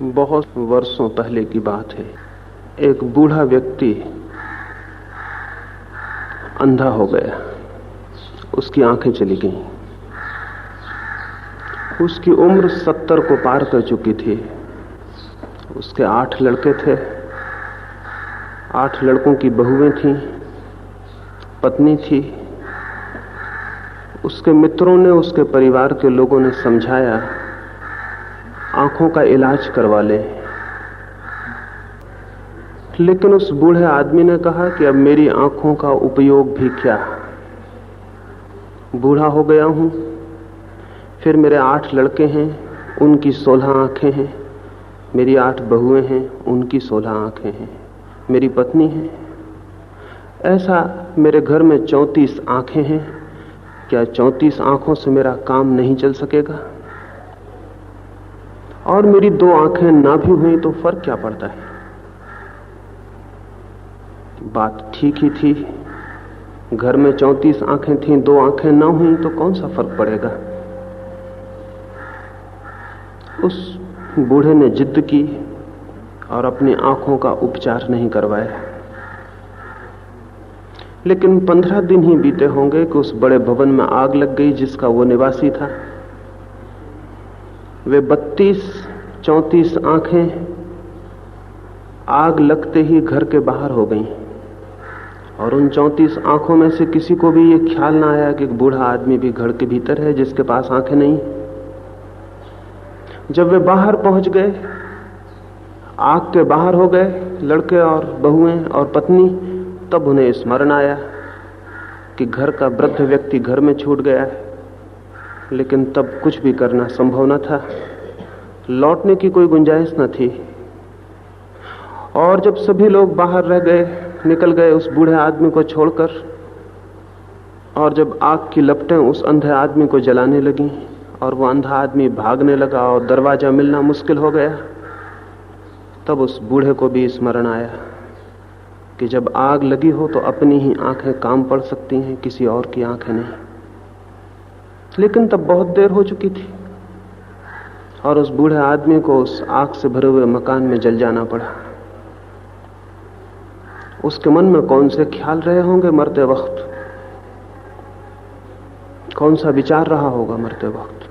बहुत वर्षों पहले की बात है। एक बूढ़ा व्यक्ति अंधा हो गया, उसकी आंखें चली गईं। उसकी उम्र 70 को पार कर चुकी थी। उसके 8 लड़के थे, 8 लड़कों की बहुएं थीं, पत्नी थी। उसके मित्रों ने, उसके परिवार के लोगों ने समझाया, आंखों का इलाज करवा ले। लेकिन उस बूढ़े आदमी ने कहा कि अब मेरी आंखों का उपयोग भी क्या, बूढ़ा हो गया हूं, फिर मेरे 8 लड़के हैं, उनकी 16 आंखें हैं, मेरी 8 बहुएं हैं, उनकी 16 आंखें हैं, मेरी पत्नी है, ऐसा मेरे घर में 34 आंखें हैं। क्या 34 आंखों से मेरा काम नहीं चल सकेगा? और मेरी 2 आंखें ना भी हुई तो फर्क क्या पड़ता है? बात ठीक ही थी। घर में 34 आंखें थीं, 2 आंखें ना हुई तो कौन सा फर्क पड़ेगा? उस बूढ़े ने जिद की और अपनी आंखों का उपचार नहीं करवाया। लेकिन 15 दिन ही बीते होंगे कि उस बड़े भवन में आग लग गई जिसका वो निवासी था। वे 32-34 आंखें आग लगते ही घर के बाहर हो गईं। और उन 34 आंखों में से किसी को भी ये ख्याल ना आया कि एक बूढ़ा आदमी भी घर के भीतर है जिसके पास आंखें नहीं। जब वे बाहर पहुंच गए, आग के बाहर हो गए लड़के और बहुएं और पत्नी, तब उन्हें स्मरण आया कि घर का वृद्ध व्यक्ति घर में छूट गया है। लेकिन तब कुछ भी करना संभव न था, लौटने की कोई गुंजाइश न थी। और जब सभी लोग बाहर रह गए, निकल गए उस बूढ़े आदमी को छोड़कर, और जब आग की लपटें उस अंधे आदमी को जलाने लगीं और वो अंधा आदमी भागने लगा और दरवाजा मिलना मुश्किल हो गया, तब उस बूढ़े को भी स्मरण आया कि जब आग लगी हो तो अपनी ही आंखें काम पड़ सकती हैं, किसी और की आंखें नहीं। लेकिन तब बहुत देर हो चुकी थी और उस बूढ़े आदमी को उस आग से भरे हुए मकान में जल जाना पड़ा। उसके मन में कौन से ख्याल रहे होंगे मरते वक्त, कौन सा विचार रहा होगा मरते वक्त।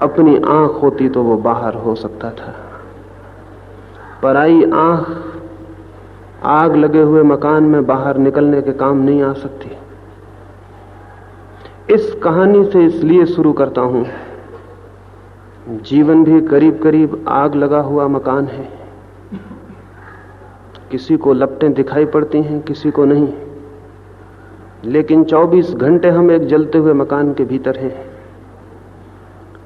अपनी आंख होती तो वो बाहर हो सकता था, पराई आंख आग लगे हुए मकान में बाहर निकलने के काम नहीं आ सकती। इस कहानी से इसलिए शुरू करता हूं, जीवन भी करीब करीब आग लगा हुआ मकान है। किसी को लपटें दिखाई पड़ती हैं, किसी को नहीं, लेकिन 24 घंटे हम एक जलते हुए मकान के भीतर हैं।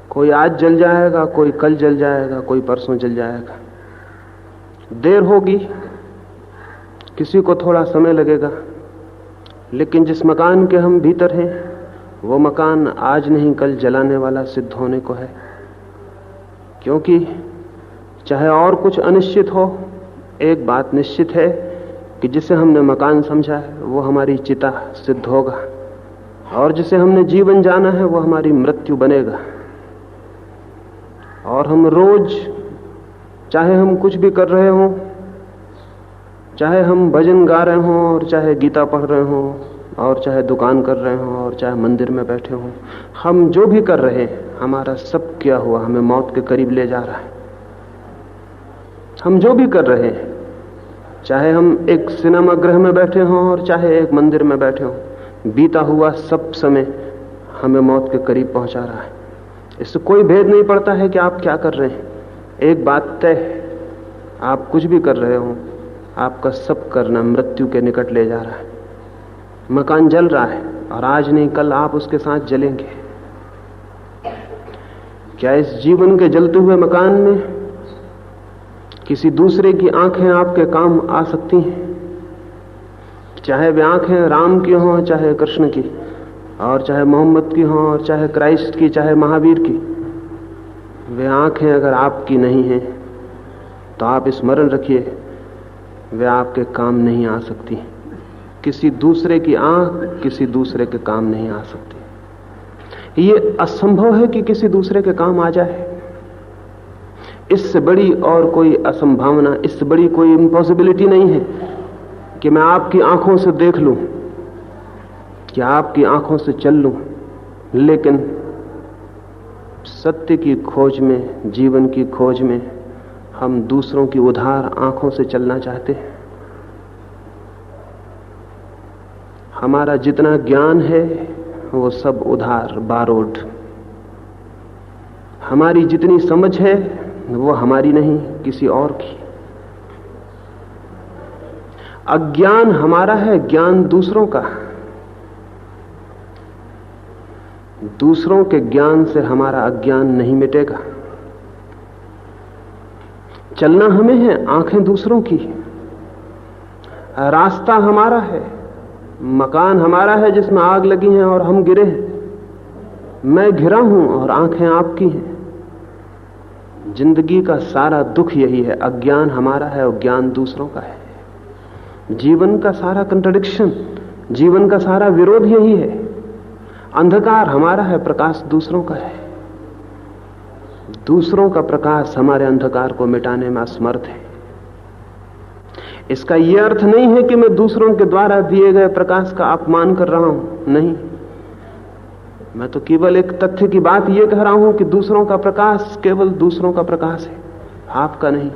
कोई आज जल जाएगा, कोई कल जल जाएगा, कोई परसों जल जाएगा। देर होगी, किसी को थोड़ा समय लगेगा, लेकिन जिस मकान के हम भीतर हैं वो मकान आज नहीं कल जलाने वाला सिद्ध होने को है। क्योंकि चाहे और कुछ अनिश्चित हो, एक बात निश्चित है कि जिसे हमने मकान समझा है वो हमारी चिता सिद्ध होगा, और जिसे हमने जीवन जाना है वो हमारी मृत्यु बनेगा। और हम रोज, चाहे हम कुछ भी कर रहे हों, चाहे हम भजन गा रहे हों और चाहे गीता पढ़ रहे हों और चाहे दुकान कर रहे हों और चाहे मंदिर में बैठे हों, हम जो भी कर रहे हैं, हमारा सब किया हुआ हमें मौत के करीब ले जा रहा है। हम जो भी कर रहे हैं, चाहे हम एक सिनेमा गृह में बैठे हों और चाहे एक मंदिर में बैठे हों, बीता हुआ सब समय हमें मौत के करीब पहुंचा रहा है। इससे कोई भेद नहीं पड़ता है कि आप क्या कर रहे हैं। एक बात तय है, आप कुछ भी कर रहे हो, आपका सब करना मृत्यु के निकट ले जा रहा है। मकान जल रहा है और आज नहीं कल आप उसके साथ जलेंगे। क्या इस जीवन के जलते हुए मकान में किसी दूसरे की आंखें आपके काम आ सकती हैं? चाहे वे आंखें राम की हों, चाहे कृष्ण की, और चाहे मोहम्मद की हों, और चाहे क्राइस्ट की, चाहे महावीर की, वे आंखें अगर आपकी नहीं हैं तो आप स्मरण रखिए, वे आपके काम नहीं आ सकती। किसी दूसरे की आंख किसी दूसरे के काम नहीं आ सकती। ये असंभव है कि किसी दूसरे के काम आ जाए। इससे बड़ी और कोई असंभावना, इससे बड़ी कोई इम्पॉसिबिलिटी नहीं है कि मैं आपकी आंखों से देख लूं, कि आपकी आंखों से चल लूं, लेकिन सत्य की खोज में, जीवन की खोज में हम दूसरों की उधार आंखों से चलना चाहते हैं। हमारा जितना ज्ञान है वो सब उधार, बारोड। हमारी जितनी समझ है वो हमारी नहीं, किसी और की। अज्ञान हमारा है, ज्ञान दूसरों का। दूसरों के ज्ञान से हमारा अज्ञान नहीं मिटेगा। चलना हमें है, आंखें दूसरों की। रास्ता हमारा है, मकान हमारा है जिसमें आग लगी है और हम गिरे हैं। मैं घिरा हूं और आंखें आपकी हैं। जिंदगी का सारा दुख यही है, अज्ञान हमारा है और ज्ञान दूसरों का है। जीवन का सारा कंट्रडिक्शन, जीवन का सारा विरोध यही है। अंधकार हमारा है, प्रकाश दूसरों का है। दूसरों का प्रकाश हमारे अंधकार को मिटाने में असमर्थ है। इसका यह अर्थ नहीं है कि मैं दूसरों के द्वारा दिए गए प्रकाश का अपमान कर रहा हूं, नहीं। मैं तो केवल एक तथ्य की बात यह कह रहा हूं कि दूसरों का प्रकाश केवल दूसरों का प्रकाश है, आपका नहीं।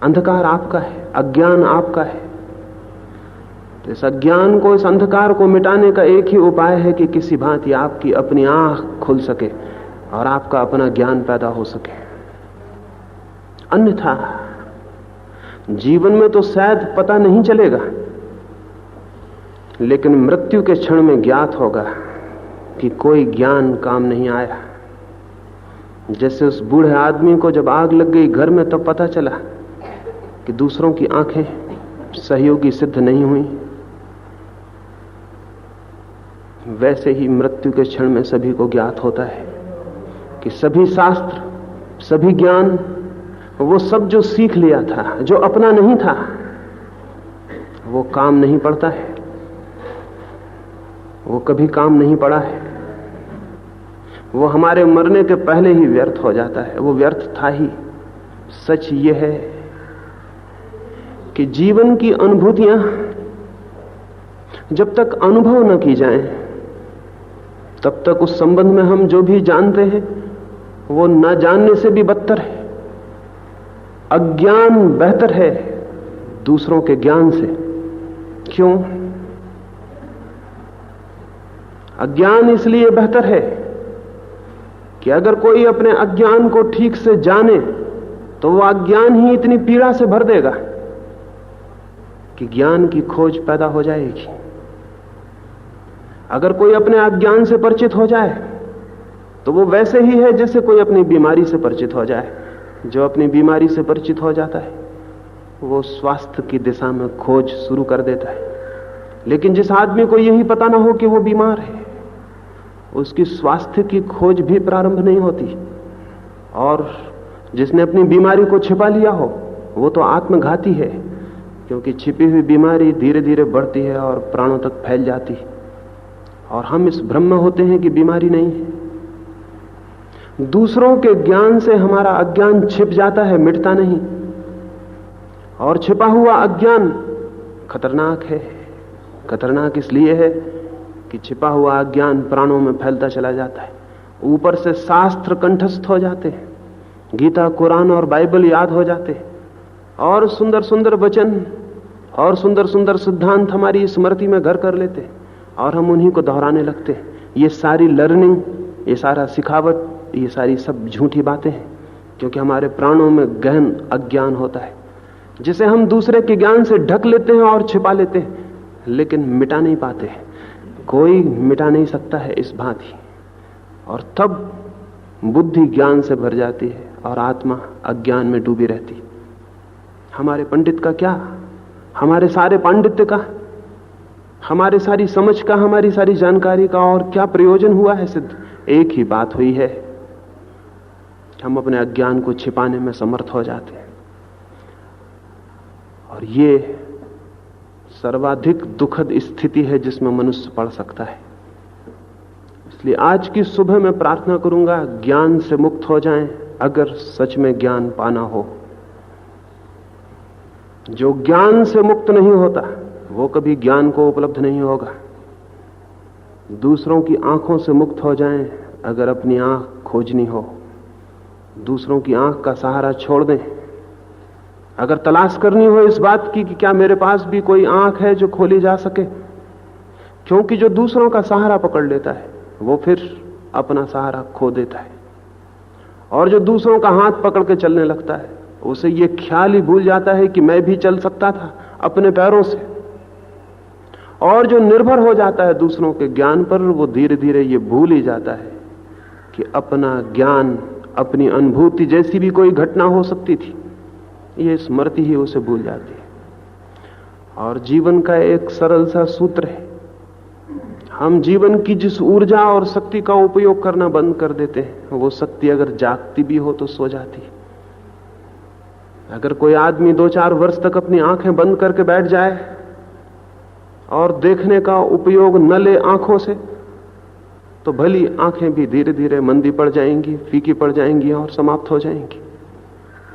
अंधकार आपका है, अज्ञान आपका है। तो इस अज्ञान को, इस अंधकार को मिटाने का एक ही उपाय है कि किसी भांति आपकी अपनी आंख खुल सके और आपका अपना ज्ञान पैदा हो सके। अन्यथा जीवन में तो शायद पता नहीं चलेगा, लेकिन मृत्यु के क्षण में ज्ञात होगा कि कोई ज्ञान काम नहीं आया। जैसे उस बूढ़े आदमी को जब आग लग गई घर में, तब पता चला कि दूसरों की आंखें सहयोगी सिद्ध नहीं हुई। वैसे ही मृत्यु के क्षण में सभी को ज्ञात होता है कि सभी शास्त्र, सभी ज्ञान, वो सब जो सीख लिया था, जो अपना नहीं था, वो काम नहीं पड़ता है। वो कभी काम नहीं पड़ा है। वो हमारे मरने के पहले ही व्यर्थ हो जाता है। वो व्यर्थ था ही। सच ये है कि जीवन की अनुभूतियां जब तक अनुभव न की जाएं, तब तक उस संबंध में हम जो भी जानते हैं वो न जानने से भी बदतर है। अज्ञान बेहतर है दूसरों के ज्ञान से। क्यों? अज्ञान इसलिए बेहतर है कि अगर कोई अपने अज्ञान को ठीक से जाने तो वह अज्ञान ही इतनी पीड़ा से भर देगा कि ज्ञान की खोज पैदा हो जाएगी। अगर कोई अपने अज्ञान से परिचित हो जाए तो वो वैसे ही है जैसे कोई अपनी बीमारी से परिचित हो जाए। जो अपनी बीमारी से परिचित हो जाता है वो स्वास्थ्य की दिशा में खोज शुरू कर देता है। लेकिन जिस आदमी को यही पता ना हो कि वो बीमार है, उसकी स्वास्थ्य की खोज भी प्रारंभ नहीं होती। और जिसने अपनी बीमारी को छिपा लिया हो वो तो आत्मघाती है, क्योंकि छिपी हुई बीमारी धीरे धीरे बढ़ती है और प्राणों तक फैल जाती है। और हम इस भ्रम में होते हैं कि बीमारी नहीं है। दूसरों के ज्ञान से हमारा अज्ञान छिप जाता है, मिटता नहीं। और छिपा हुआ अज्ञान खतरनाक है। खतरनाक इसलिए है कि छिपा हुआ अज्ञान प्राणों में फैलता चला जाता है। ऊपर से शास्त्र कंठस्थ हो जाते हैं, गीता, कुरान और बाइबल याद हो जाते हैं, और सुंदर सुंदर वचन और सुंदर सुंदर सिद्धांत हमारी स्मृति में घर कर लेते हैं और हम उन्हीं को दोहराने लगते हैं। ये सारी लर्निंग, ये सारा सिखावट, ये सारी सब झूठी बातें हैं, क्योंकि हमारे प्राणों में गहन अज्ञान होता है जिसे हम दूसरे के ज्ञान से ढक लेते हैं और छिपा लेते हैं, लेकिन मिटा नहीं पाते। कोई मिटा नहीं सकता है इस भांति। और तब बुद्धि ज्ञान से भर जाती है और आत्मा अज्ञान में डूबी रहती। हमारे पंडित का क्या, हमारे सारे पांडित्य का, हमारे सारी समझ का, हमारी सारी जानकारी का और क्या प्रयोजन हुआ है सिद्ध? एक ही बात हुई है, हम अपने अज्ञान को छिपाने में समर्थ हो जाते हैं। और ये सर्वाधिक दुखद स्थिति है जिसमें मनुष्य पड़ सकता है। इसलिए आज की सुबह मैं प्रार्थना करूंगा, ज्ञान से मुक्त हो जाएं अगर सच में ज्ञान पाना हो। जो ज्ञान से मुक्त नहीं होता वो कभी ज्ञान को उपलब्ध नहीं होगा। दूसरों की आंखों से मुक्त हो जाएं अगर अपनी आंख खोजनी हो। दूसरों की आंख का सहारा छोड़ दें। अगर तलाश करनी हो इस बात की कि क्या मेरे पास भी कोई आंख है जो खोली जा सके, क्योंकि जो दूसरों का सहारा पकड़ लेता है वो फिर अपना सहारा खो देता है, और जो दूसरों का हाथ पकड़ के चलने लगता है उसे ये ख्याल ही भूल जाता है कि मैं भी चल सकता था अपने पैरों से। और जो निर्भर हो जाता है दूसरों के ज्ञान पर, वो धीरे धीरे ये भूल ही जाता है कि अपना ज्ञान, अपनी अनुभूति जैसी भी कोई घटना हो सकती थी, ये स्मृति ही उसे भूल जाती है। और जीवन का एक सरल सा सूत्र है, हम जीवन की जिस ऊर्जा और शक्ति का उपयोग करना बंद कर देते हैं, वो शक्ति अगर जागती भी हो तो सो जाती है। अगर कोई आदमी 2-4 वर्ष तक अपनी आंखें बंद करके बैठ जाए और देखने का उपयोग न ले आंखों से, तो भली आंखें भी धीरे धीरे मंदी पड़ जाएंगी, फीकी पड़ जाएंगी और समाप्त हो जाएंगी।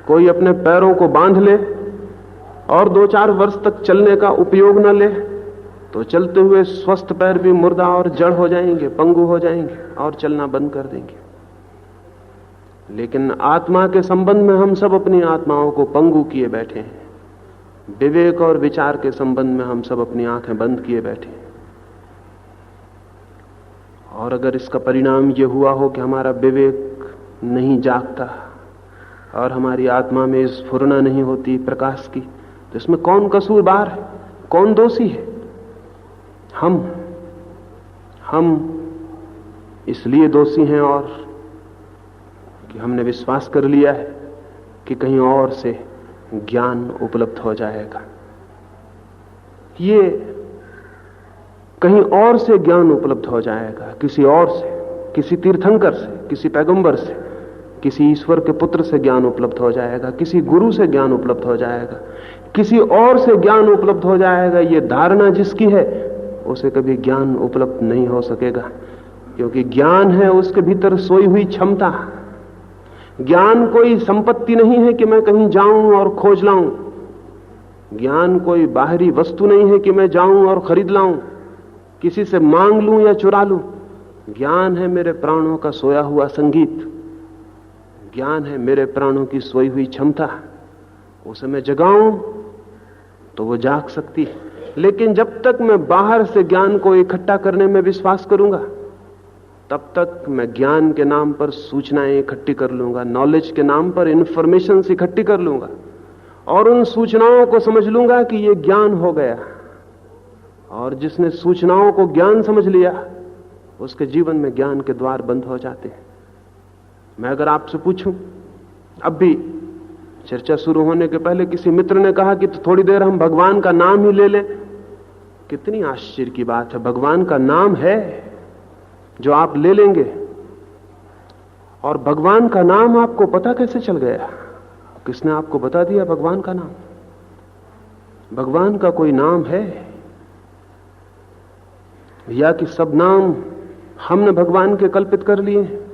कोई अपने पैरों को बांध ले और 2-4 वर्ष तक चलने का उपयोग न ले, तो चलते हुए स्वस्थ पैर भी मुर्दा और जड़ हो जाएंगे, पंगु हो जाएंगे और चलना बंद कर देंगे। लेकिन आत्मा के संबंध में हम सब अपनी आत्माओं को पंगु किए बैठे हैं। विवेक और विचार के संबंध में हम सब अपनी आंखें बंद किए बैठे हैं। और अगर इसका परिणाम यह हुआ हो कि हमारा विवेक नहीं जागता और हमारी आत्मा में स्फुरना नहीं होती प्रकाश की, तो इसमें कौन कसूरवार है, कौन दोषी है? हम इसलिए दोषी हैं और कि हमने विश्वास कर लिया है कि कहीं और से ज्ञान उपलब्ध हो जाएगा। ये कहीं और से ज्ञान उपलब्ध हो जाएगा, किसी और से, किसी तीर्थंकर से, किसी पैगंबर से, किसी ईश्वर के पुत्र से ज्ञान उपलब्ध हो जाएगा, किसी गुरु से ज्ञान उपलब्ध हो जाएगा, किसी और से ज्ञान उपलब्ध हो जाएगा। ये धारणा जिसकी है उसे कभी ज्ञान उपलब्ध नहीं हो सकेगा, क्योंकि ज्ञान है उसके भीतर सोई हुई क्षमता। ज्ञान कोई संपत्ति नहीं है कि मैं कहीं जाऊं और खोज लाऊं। ज्ञान कोई बाहरी वस्तु नहीं है कि मैं जाऊं और खरीद लाऊं, किसी से मांग लूं या चुरा लूं। ज्ञान है मेरे प्राणों का सोया हुआ संगीत। ज्ञान है मेरे प्राणों की सोई हुई क्षमता। उसे मैं जगाऊं तो वो जाग सकती है। लेकिन जब तक मैं बाहर से ज्ञान को इकट्ठा करने में विश्वास करूंगा, तब तक मैं ज्ञान के नाम पर सूचनाएं इकट्ठी कर लूंगा, नॉलेज के नाम पर इंफॉर्मेशन इकट्ठी कर लूंगा और उन सूचनाओं को समझ लूंगा कि ये ज्ञान हो गया। और जिसने सूचनाओं को ज्ञान समझ लिया, उसके जीवन में ज्ञान के द्वार बंद हो जाते हैं। मैं अगर आपसे पूछूं, अब भी चर्चा शुरू होने के पहले किसी मित्र ने कहा कि तो थोड़ी देर हम भगवान का नाम ही ले लें, कितनी आश्चर्य की बात है। भगवान का नाम है जो आप ले लेंगे, और भगवान का नाम आपको पता कैसे चल गया? किसने आपको बता दिया भगवान का नाम? भगवान का कोई नाम है या कि सब नाम हमने भगवान के कल्पित कर लिए?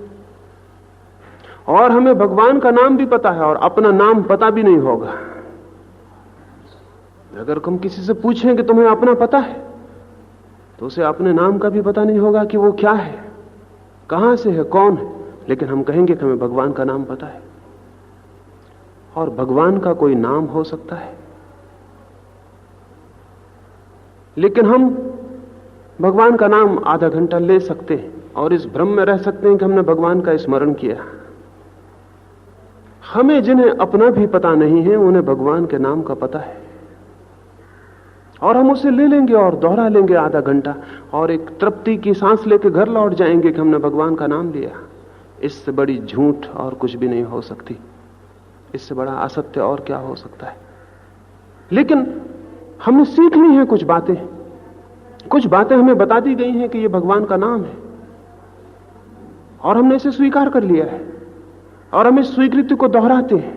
और हमें भगवान का नाम भी पता है और अपना नाम पता भी नहीं होगा। अगर हम किसी से पूछें कि तुम्हें अपना पता है, तो उसे अपने नाम का भी पता नहीं होगा कि वो क्या है, कहां से है, कौन है। लेकिन हम कहेंगे कि हमें भगवान का नाम पता है। और भगवान का कोई नाम हो सकता है, लेकिन हम भगवान का नाम आधा घंटा ले सकते हैं और इस भ्रम में रह सकते हैं कि हमने भगवान का स्मरण किया। हमें जिन्हें अपना भी पता नहीं है, उन्हें भगवान के नाम का पता है, और हम उसे ले लेंगे और दोहरा लेंगे आधा घंटा, और एक तृप्ति की सांस लेके घर लौट जाएंगे कि हमने भगवान का नाम लिया। इससे बड़ी झूठ और कुछ भी नहीं हो सकती, इससे बड़ा असत्य और क्या हो सकता है। लेकिन हमने सीख ली हैं कुछ बातें हमें बता दी गई हैं कि यह भगवान का नाम है, और हमने इसे स्वीकार कर लिया है और हम इस स्वीकृति को दोहराते हैं।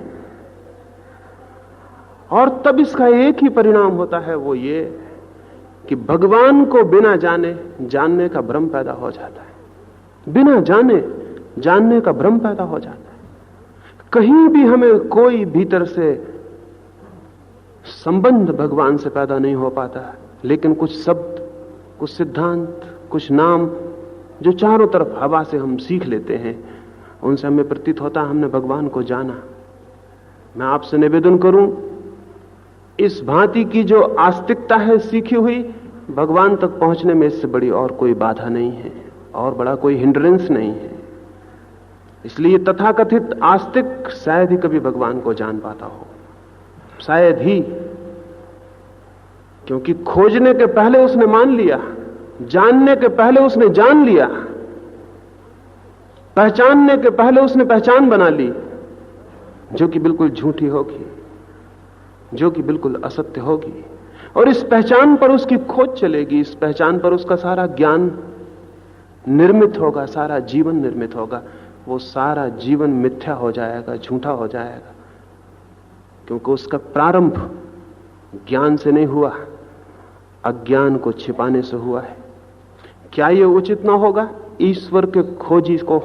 और तब इसका एक ही परिणाम होता है, वो ये कि भगवान को बिना जानने का भ्रम पैदा हो जाता है। बिना जाने जानने का भ्रम पैदा हो जाता है। कहीं भी हमें कोई भीतर से संबंध भगवान से पैदा नहीं हो पाता, लेकिन कुछ शब्द, कुछ सिद्धांत, कुछ नाम जो चारों तरफ हवा से हम सीख लेते हैं, उनसे हमें प्रतीत होता है हमने भगवान को जाना। मैं आपसे निवेदन करूं, इस भांति की जो आस्तिकता है सीखी हुई, भगवान तक पहुंचने में इससे बड़ी और कोई बाधा नहीं है और बड़ा कोई हिंड्रेंस नहीं है। इसलिए तथाकथित आस्तिक शायद ही कभी भगवान को जान पाता हो, शायद ही, क्योंकि खोजने के पहले उसने मान लिया, जानने के पहले उसने जान लिया, पहचानने के पहले उसने पहचान बना ली, जो कि बिल्कुल झूठी होगी, जो कि बिल्कुल असत्य होगी। और इस पहचान पर उसकी खोज चलेगी, इस पहचान पर उसका सारा ज्ञान निर्मित होगा, सारा जीवन निर्मित होगा। वो सारा जीवन मिथ्या हो जाएगा, झूठा हो जाएगा, क्योंकि उसका प्रारंभ ज्ञान से नहीं हुआ, अज्ञान को छिपाने से हुआ है। क्या यह उचित ना होगा ईश्वर के खोजी को,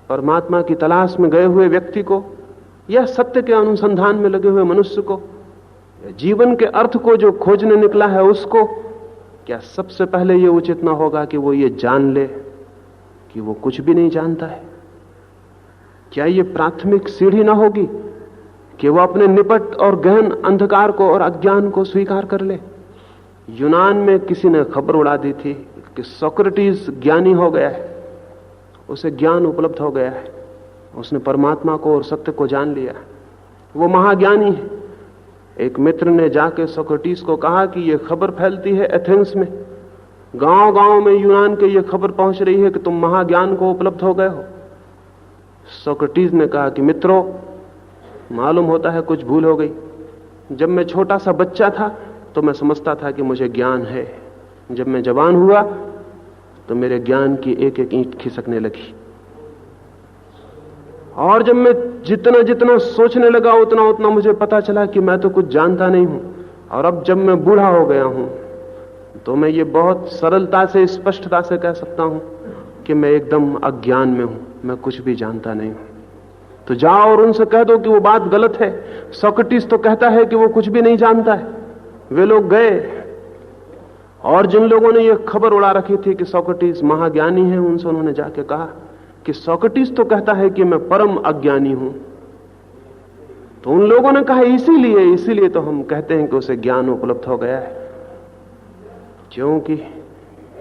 परमात्मा की तलाश में गए हुए व्यक्ति को, या सत्य के अनुसंधान में लगे हुए मनुष्य को, या जीवन के अर्थ को जो खोजने निकला है उसको, क्या सबसे पहले यह उचित ना होगा कि वो ये जान ले कि वो कुछ भी नहीं जानता है? क्या यह प्राथमिक सीढ़ी ना होगी कि वो अपने निपट और गहन अंधकार को और अज्ञान को स्वीकार कर ले? यूनान में किसी ने खबर उड़ा दी थी कि सोक्रेटिस ज्ञानी हो गया है, उसे ज्ञान उपलब्ध हो गया है, उसने परमात्मा को और सत्य को जान लिया, वो महाज्ञानी है। एक मित्र ने जाके सोक्रेटिस को कहा कि यह खबर फैलती है एथेंस में, गांव गांव में यूनान के यह खबर पहुंच रही है कि तुम महाज्ञान को उपलब्ध हो गए हो। सोक्रेटिस ने कहा कि मित्रों, मालूम होता है कुछ भूल हो गई। जब मैं छोटा सा बच्चा था तो मैं समझता था कि मुझे ज्ञान है, जब मैं जवान हुआ तो मेरे ज्ञान की एक एक ईंट खिसकने लगी, और जब मैं जितना जितना सोचने लगा उतना उतना मुझे पता चला कि मैं तो कुछ जानता नहीं हूं। और अब जब मैं बूढ़ा हो गया हूं तो मैं ये बहुत सरलता से, स्पष्टता से कह सकता हूं कि मैं एकदम अज्ञान में हूं, मैं कुछ भी जानता नहीं हूं। तो जाओ और उनसे कह दो कि वो बात गलत है। सोक्रेटिस तो कहता है कि वो कुछ भी नहीं जानता है। वे लोग गए और जिन लोगों ने यह खबर उड़ा रखी थी कि सोक्रेटिस महाज्ञानी है, उनसे उन्होंने जाके कहा कि सोक्रेटिस तो कहता है कि मैं परम अज्ञानी हूं। तो उन लोगों ने कहा इसीलिए तो हम कहते हैं कि उसे ज्ञान उपलब्ध हो गया है, क्योंकि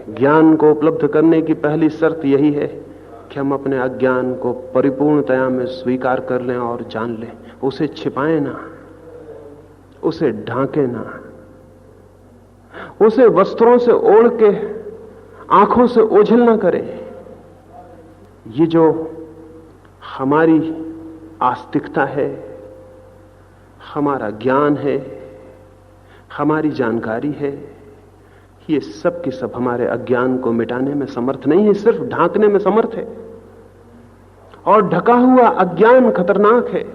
ज्ञान को उपलब्ध करने की पहली शर्त यही है कि हम अपने अज्ञान को परिपूर्णतया में स्वीकार कर लें और जान लें, उसे छिपाएं ना, उसे ढांके ना, उसे वस्त्रों से ओढ़ के आंखों से ओझल ना करें। ये जो हमारी आस्तिकता है, हमारा ज्ञान है, हमारी जानकारी है, ये सब की सब हमारे अज्ञान को मिटाने में समर्थ नहीं है, सिर्फ ढांकने में समर्थ है। और ढका हुआ अज्ञान खतरनाक है,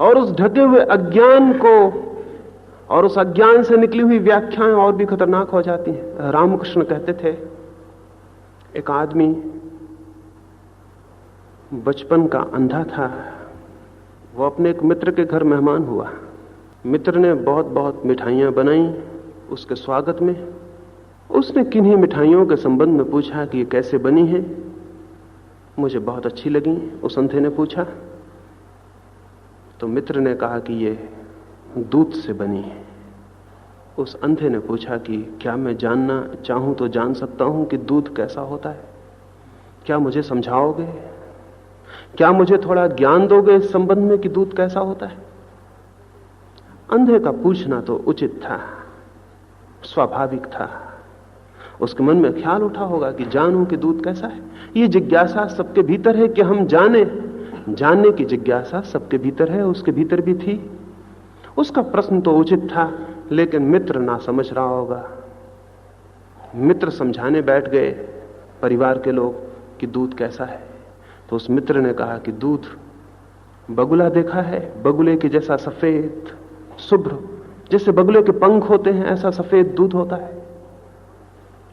और उस ढके हुए अज्ञान को और उस अज्ञान से निकली हुई व्याख्याएं और भी खतरनाक हो जाती हैं। रामकृष्ण कहते थे, एक आदमी बचपन का अंधा था, वो अपने एक मित्र के घर मेहमान हुआ। मित्र ने बहुत बहुत मिठाइयां बनाई उसके स्वागत में। उसने किन्हीं मिठाइयों के संबंध में पूछा कि ये कैसे बनी है, मुझे बहुत अच्छी लगी। उस अंधे ने पूछा तो मित्र ने कहा कि ये दूध से बनी है। उस अंधे ने पूछा कि क्या मैं जानना चाहूं तो जान सकता हूं कि दूध कैसा होता है? क्या मुझे समझाओगे? क्या मुझे थोड़ा ज्ञान दोगे इस संबंध में कि दूध कैसा होता है? अंधे का पूछना तो उचित था, स्वाभाविक था। उसके मन में ख्याल उठा होगा कि जानूं कि दूध कैसा है। ये जिज्ञासा सबके भीतर है कि हम जाने, जानने की जिज्ञासा सबके भीतर है, उसके भीतर भी थी। उसका प्रश्न तो उचित था, लेकिन मित्र ना समझ रहा होगा। मित्र समझाने बैठ गए परिवार के लोग कि दूध कैसा है। तो उस मित्र ने कहा कि दूध, बगुला देखा है? बगुले के जैसा सफेद शुभ्र, जैसे बगुले के पंख होते हैं ऐसा सफेद दूध होता है।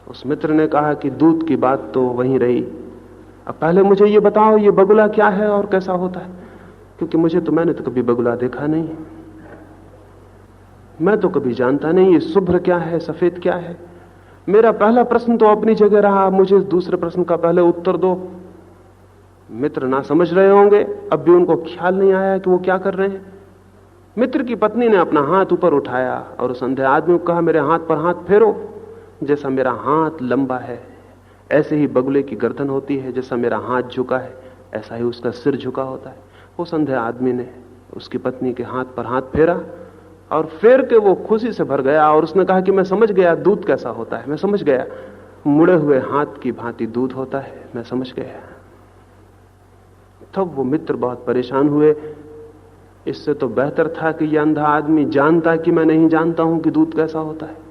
उस मित्र ने कहा कि दूध की बात तो वहीं रही अब पहले मुझे ये बताओ ये बगुला क्या है और कैसा होता है, क्योंकि मैंने तो कभी बगुला देखा नहीं, मैं तो कभी जानता नहीं ये शुभ्र क्या है, सफेद क्या है। मेरा पहला प्रश्न तो अपनी जगह रहा, मुझे दूसरे प्रश्न का पहले उत्तर दो। मित्र ना समझ रहे होंगे, अब भी उनको ख्याल नहीं आया कि वो क्या कर रहे हैं। मित्र की पत्नी ने अपना हाथ ऊपर उठाया और उस अंधे आदमी को कहा, मेरे हाथ पर हाथ फेरो। जैसा मेरा हाथ लंबा है ऐसे ही बगुले की गर्दन होती है, जैसा मेरा हाथ झुका है ऐसा ही उसका सिर झुका होता है। उस अंधे आदमी ने उसकी पत्नी के हाथ पर हाथ फेरा और फेर के वो खुशी से भर गया और उसने कहा कि मैं समझ गया दूध कैसा होता है, मैं समझ गया, मुड़े हुए हाथ की भांति दूध होता है, मैं समझ गया। तब वो मित्र बहुत परेशान हुए। इससे तो बेहतर था कि यह अंधा आदमी जानता कि मैं नहीं जानता हूं कि दूध कैसा होता है।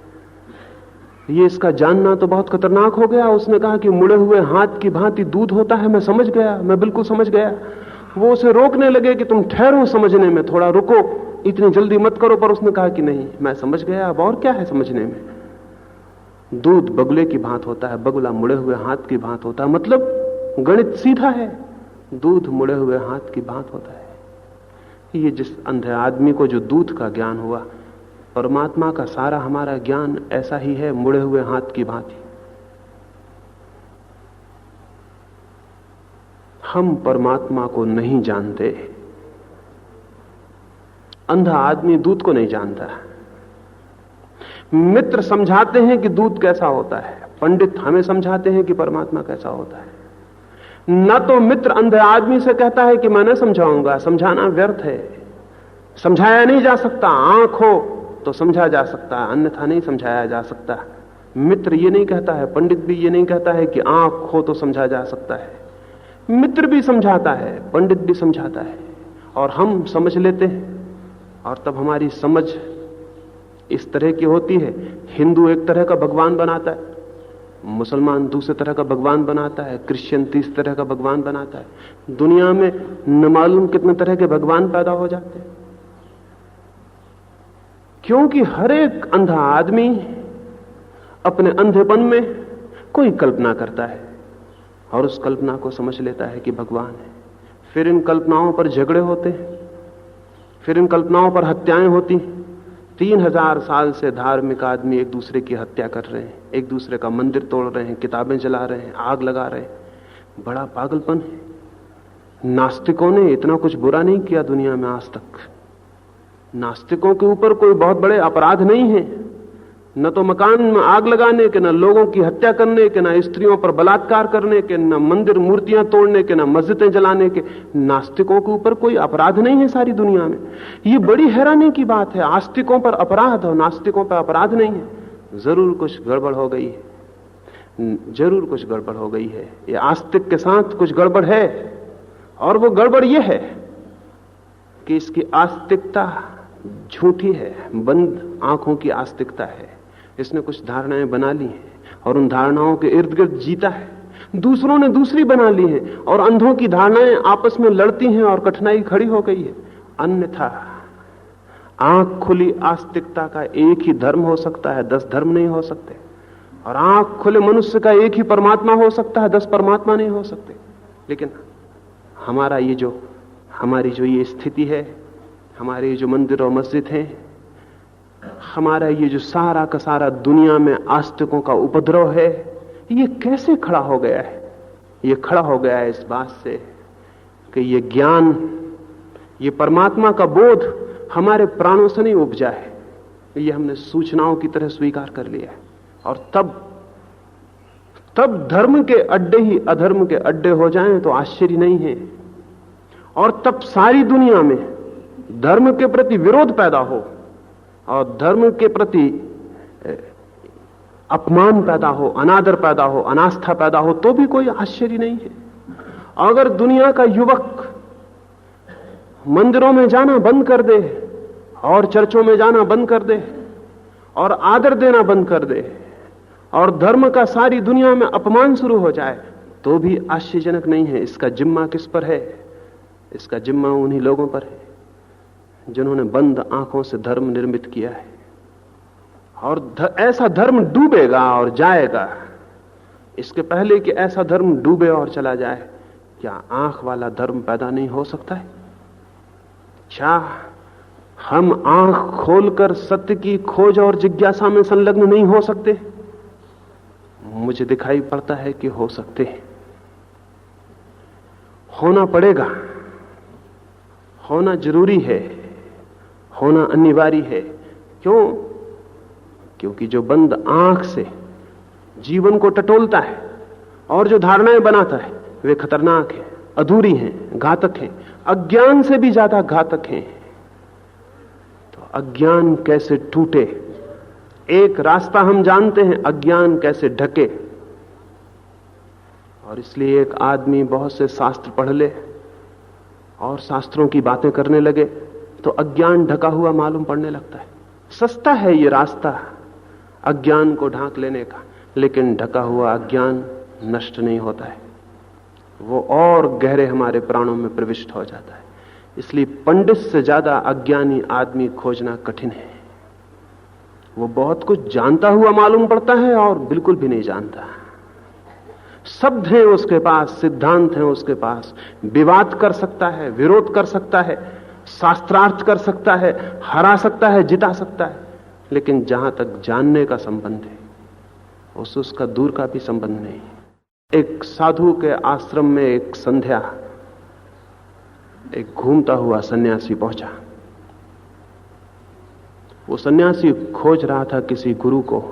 ये इसका जानना तो बहुत खतरनाक हो गया। उसने कहा कि मुड़े हुए हाथ की भांति दूध होता है, मैं समझ गया, मैं बिल्कुल समझ गया। वो उसे रोकने लगे कि तुम ठहरो समझने में, थोड़ा रुको, इतनी जल्दी मत करो। पर उसने कहा कि नहीं, मैं समझ गया, अब और क्या है समझने में। दूध बगुले की भांत होता है, बगुला मुड़े हुए हाथ की भांत होता है। मतलब गणित सीधा है, दूध मुड़े हुए हाथ की भांत होता है। ये जिस अंधे आदमी को जो दूध का ज्ञान हुआ, परमात्मा का सारा हमारा ज्ञान ऐसा ही है, मुड़े हुए हाथ की भांति। हम परमात्मा को नहीं जानते। अंधा आदमी दूध को नहीं जानता। मित्र समझाते हैं कि दूध कैसा होता है, पंडित हमें समझाते हैं कि परमात्मा कैसा होता है। न तो मित्र अंधे आदमी से कहता है कि मैं न समझाऊंगा, समझाना व्यर्थ है, समझाया नहीं जा सकता। आंख हो तो समझा जा सकता है, अन्यथा नहीं समझाया जा सकता। मित्र ये नहीं कहता है, पंडित भी ये नहीं कहता है कि आंख हो तो समझा जा सकता है। मित्र भी समझाता है, पंडित भी समझाता है, और हम समझ लेते हैं। और तब हमारी समझ इस तरह की होती है, हिंदू एक तरह का भगवान बनाता है, मुसलमान दूसरे तरह का भगवान बनाता है, क्रिश्चियन तीसरे तरह का भगवान बनाता है। दुनिया में न मालूम कितने तरह के भगवान पैदा हो जाते हैं, क्योंकि हर एक अंधा आदमी अपने अंधेपन में कोई कल्पना करता है और उस कल्पना को समझ लेता है कि भगवान है। फिर इन कल्पनाओं पर झगड़े होते हैं, फिर इन कल्पनाओं पर हत्याएं होती। 3000 साल से धार्मिक आदमी एक दूसरे की हत्या कर रहे हैं, एक दूसरे का मंदिर तोड़ रहे हैं, किताबें जला रहे हैं, आग लगा रहे हैं। बड़ा पागलपन है। नास्तिकों ने इतना कुछ बुरा नहीं किया दुनिया में आज तक। नास्तिकों के ऊपर कोई बहुत बड़े अपराध नहीं है, न तो मकान में आग लगाने के, न लोगों की हत्या करने के, न स्त्रियों पर बलात्कार करने के, न मंदिर मूर्तियां तोड़ने के, न मस्जिदें जलाने के। नास्तिकों के ऊपर कोई अपराध नहीं है सारी दुनिया में। ये बड़ी हैरानी की बात है, आस्तिकों पर अपराध और नास्तिकों पर अपराध नहीं है। जरूर कुछ गड़बड़ हो गई है, जरूर कुछ गड़बड़ हो गई है। ये आस्तिक के साथ कुछ गड़बड़ है, और वो गड़बड़ ये है कि इसकी आस्तिकता झूठी है, बंद आंखों की आस्तिकता है। इसने कुछ धारणाएं बना ली हैं और उन धारणाओं के इर्द गिर्द जीता है। दूसरों ने दूसरी बना ली है और अंधों की धारणाएं आपस में लड़ती हैं और कठिनाई खड़ी हो गई है। अन्यथा आंख खुली आस्तिकता का एक ही धर्म हो सकता है, 10 धर्म नहीं हो सकते। और आंख खुले मनुष्य का एक ही परमात्मा हो सकता है, 10 परमात्मा नहीं हो सकते। लेकिन हमारी जो ये स्थिति है, हमारे ये जो मंदिर और मस्जिद हैं, हमारा ये जो सारा का सारा दुनिया में आस्तिकों का उपद्रव है, ये कैसे खड़ा हो गया है? ये खड़ा हो गया है इस बात से कि ये ज्ञान, ये परमात्मा का बोध हमारे प्राणों से नहीं उपजा है, ये हमने सूचनाओं की तरह स्वीकार कर लिया है। और तब धर्म के अड्डे ही अधर्म के अड्डे हो जाएं तो आश्चर्य नहीं है। और तब सारी दुनिया में धर्म के प्रति विरोध पैदा हो और धर्म के प्रति अपमान पैदा हो, अनादर पैदा हो, अनास्था पैदा हो, तो भी कोई आश्चर्य नहीं है। अगर दुनिया का युवक मंदिरों में जाना बंद कर दे और चर्चों में जाना बंद कर दे और आदर देना बंद कर दे और धर्म का सारी दुनिया में अपमान शुरू हो जाए, तो भी आश्चर्यजनक नहीं है। इसका जिम्मा किस पर है? इसका जिम्मा उन्हीं लोगों पर है जिन्होंने बंद आंखों से धर्म निर्मित किया है। और ऐसा धर्म डूबेगा और जाएगा इसके पहले कि ऐसा धर्म डूबे और चला जाए, क्या आंख वाला धर्म पैदा नहीं हो सकता है? क्या हम आंख खोलकर सत्य की खोज और जिज्ञासा में संलग्न नहीं हो सकते? मुझे दिखाई पड़ता है कि हो सकते हैं। होना पड़ेगा, होना जरूरी है, होना अनिवार्य है। क्यों? क्योंकि जो बंद आंख से जीवन को टटोलता है और जो धारणाएं बनाता है वे खतरनाक हैं, अधूरी हैं, घातक हैं, अज्ञान से भी ज्यादा घातक हैं। तो अज्ञान कैसे टूटे, एक रास्ता हम जानते हैं, अज्ञान कैसे ढके। और इसलिए एक आदमी बहुत से शास्त्र पढ़ ले और शास्त्रों की बातें करने लगे तो अज्ञान ढका हुआ मालूम पड़ने लगता है। सस्ता है ये रास्ता अज्ञान को ढांक लेने का, लेकिन ढका हुआ अज्ञान नष्ट नहीं होता है, वो और गहरे हमारे प्राणों में प्रविष्ट हो जाता है। इसलिए पंडित से ज्यादा अज्ञानी आदमी खोजना कठिन है। वो बहुत कुछ जानता हुआ मालूम पड़ता है और बिल्कुल भी नहीं जानता। शब्द हैं उसके पास, सिद्धांत हैं उसके पास, विवाद कर सकता है, विरोध कर सकता है, शास्त्रार्थ कर सकता है, हरा सकता है, जिता सकता है, लेकिन जहां तक जानने का संबंध है उसका दूर का भी संबंध नहीं। एक साधु के आश्रम में एक संध्या एक घूमता हुआ सन्यासी पहुंचा। वो सन्यासी खोज रहा था किसी गुरु को।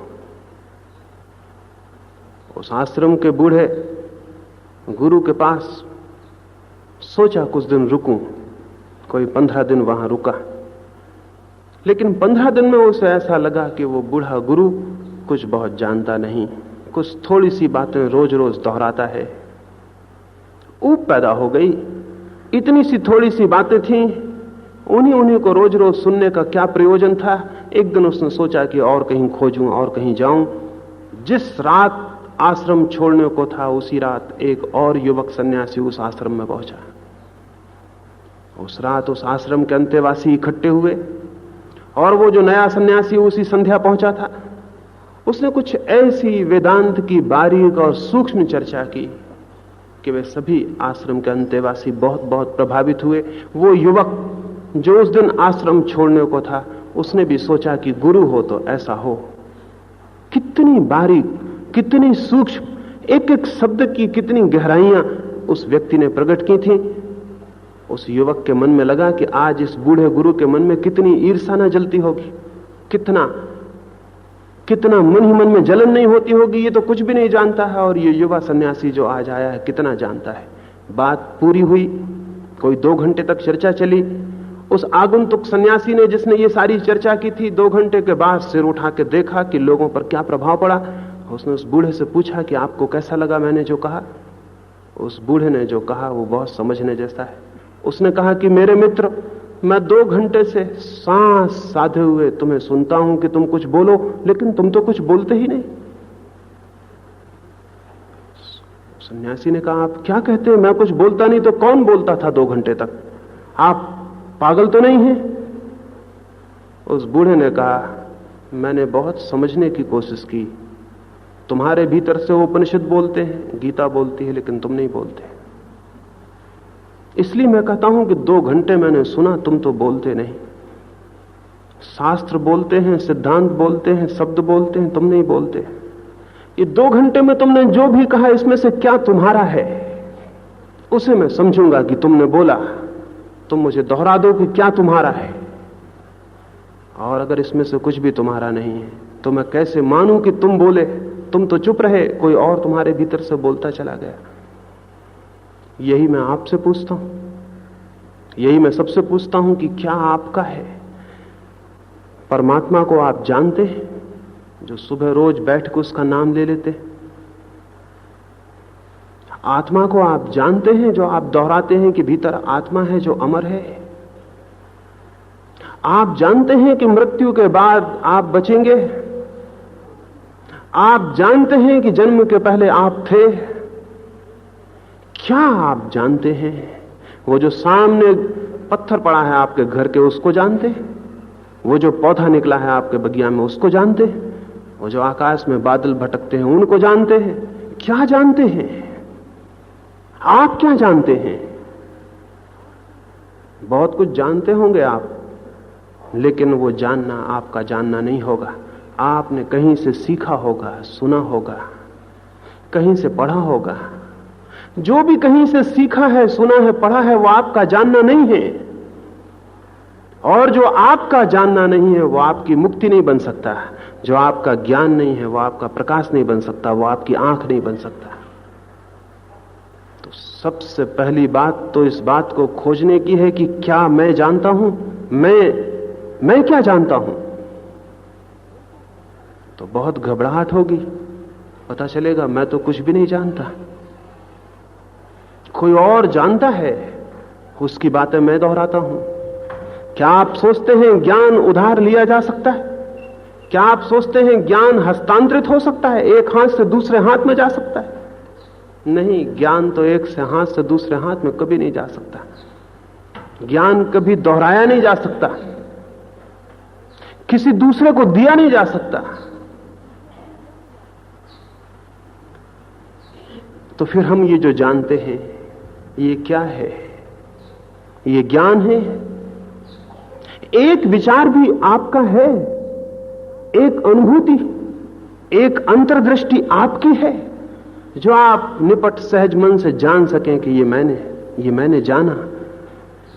उस आश्रम के बूढ़े गुरु के पास सोचा कुछ दिन रुकूं, कोई 15 दिन वहां रुका, लेकिन 15 दिन में उसे ऐसा लगा कि वो बूढ़ा गुरु कुछ बहुत जानता नहीं, कुछ थोड़ी सी बातें रोज रोज दोहराता है। ऊब पैदा हो गई, इतनी सी थोड़ी सी बातें थीं, उन्हीं को रोज रोज सुनने का क्या प्रयोजन था। एक दिन उसने सोचा कि और कहीं खोजूं और कहीं जाऊं। जिस रात आश्रम छोड़ने को था उसी रात एक और युवक सन्यासी उस आश्रम में पहुंचा। उस रात उस आश्रम के अंतेवासी इकट्ठे हुए और वो जो नया सन्यासी उसी संध्या पहुंचा था, उसने कुछ ऐसी वेदांत की बारीक और सूक्ष्म चर्चा की कि वे सभी आश्रम के अंतेवासी बहुत बहुत प्रभावित हुए। वो युवक जो उस दिन आश्रम छोड़ने को था, उसने भी सोचा कि गुरु हो तो ऐसा हो। कितनी बारीक, कितनी सूक्ष्म, एक एक शब्द की कितनी गहराइयां उस व्यक्ति ने प्रकट की थी। उस युवक के मन में लगा कि आज इस बूढ़े गुरु के मन में कितनी ईर्ष्या न जलती होगी, कितना मन ही मन में जलन नहीं होती होगी। ये तो कुछ भी नहीं जानता है और ये युवा सन्यासी जो आज आया है कितना जानता है। बात पूरी हुई, कोई 2 घंटे तक चर्चा चली। उस आगंतुक सन्यासी ने, जिसने ये सारी चर्चा की थी, 2 घंटे के बाद सिर उठा के देखा कि लोगों पर क्या प्रभाव पड़ा। उसने उस बूढ़े से पूछा कि आपको कैसा लगा मैंने जो कहा। उस बूढ़े ने जो कहा वो बहुत समझने जैसा है। उसने कहा कि मेरे मित्र, मैं 2 घंटे से सांस साधे हुए तुम्हें सुनता हूं कि तुम कुछ बोलो, लेकिन तुम तो कुछ बोलते ही नहीं। सन्यासी ने कहा, आप क्या कहते हैं, मैं कुछ बोलता नहीं तो कौन बोलता था 2 घंटे तक? आप पागल तो नहीं हैं? उस बूढ़े ने कहा, मैंने बहुत समझने की कोशिश की। तुम्हारे भीतर से वो उपनिषद बोलते हैं, गीता बोलती है, लेकिन तुम नहीं बोलते। इसलिए मैं कहता हूं कि 2 घंटे मैंने सुना, तुम तो बोलते नहीं। शास्त्र बोलते हैं, सिद्धांत बोलते हैं, शब्द बोलते हैं, तुम नहीं बोलते। ये 2 घंटे में तुमने जो भी कहा, इसमें से क्या तुम्हारा है, उसे मैं समझूंगा कि तुमने बोला। तुम मुझे दोहरा दो कि क्या तुम्हारा है, और अगर इसमें से कुछ भी तुम्हारा नहीं है तो मैं कैसे मानूं कि तुम बोले? तुम तो चुप रहे, कोई और तुम्हारे भीतर से बोलता चला गया। यही मैं आपसे पूछता हूं, यही मैं सबसे पूछता हूं कि क्या आपका है? परमात्मा को आप जानते हैं, जो सुबह रोज बैठ के उसका नाम ले लेते हैं? आत्मा को आप जानते हैं, जो आप दोहराते हैं कि भीतर आत्मा है जो अमर है? आप जानते हैं कि मृत्यु के बाद आप बचेंगे? आप जानते हैं कि जन्म के पहले आप थे? क्या आप जानते हैं? वो जो सामने पत्थर पड़ा है आपके घर के, उसको जानते हैं? वो जो पौधा निकला है आपके बगिया में, उसको जानते हैं? वो जो आकाश में बादल भटकते हैं, उनको जानते हैं? क्या जानते हैं? आप क्या जानते हैं? बहुत कुछ जानते होंगे आप, लेकिन वो जानना आपका जानना नहीं होगा। आपने कहीं से सीखा होगा, सुना होगा, कहीं से पढ़ा होगा। जो भी कहीं से सीखा है, सुना है, पढ़ा है, वो आपका जानना नहीं है। और जो आपका जानना नहीं है वो आपकी मुक्ति नहीं बन सकता। जो आपका ज्ञान नहीं है वो आपका प्रकाश नहीं बन सकता, वो आपकी आंख नहीं बन सकता। तो सबसे पहली बात तो इस बात को खोजने की है कि क्या मैं जानता हूं? मैं क्या जानता हूं? तो बहुत घबराहट होगी, पता चलेगा मैं तो कुछ भी नहीं जानता, कोई और जानता है, उसकी बातें मैं दोहराता हूं। क्या आप सोचते हैं ज्ञान उधार लिया जा सकता है? क्या आप सोचते हैं ज्ञान हस्तांतरित हो सकता है, एक हाथ से दूसरे हाथ में जा सकता है? नहीं, ज्ञान तो एक से हाथ से दूसरे हाथ में कभी नहीं जा सकता। ज्ञान कभी दोहराया नहीं जा सकता, किसी दूसरे को दिया नहीं जा सकता। तो फिर हम ये जो जानते हैं ये क्या है? ये ज्ञान है? एक विचार भी आपका है, एक अनुभूति, एक अंतर्दृष्टि आपकी है जो आप निपट सहज मन से जान सकें कि ये मैंने जाना।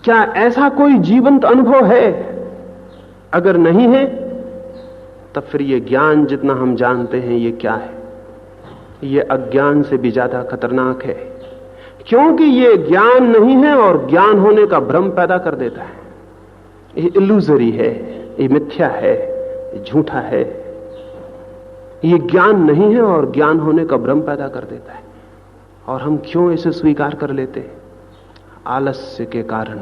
क्या ऐसा कोई जीवंत अनुभव है? अगर नहीं है तब फिर ये ज्ञान जितना हम जानते हैं ये क्या है? ये अज्ञान से भी ज्यादा खतरनाक है, क्योंकि ये ज्ञान नहीं है और ज्ञान होने का भ्रम पैदा कर देता है। ये इल्यूजरी है, ये मिथ्या है, ये झूठा है। ये ज्ञान नहीं है और ज्ञान होने का भ्रम पैदा कर देता है। और हम क्यों इसे स्वीकार कर लेते हैं? आलस्य के कारण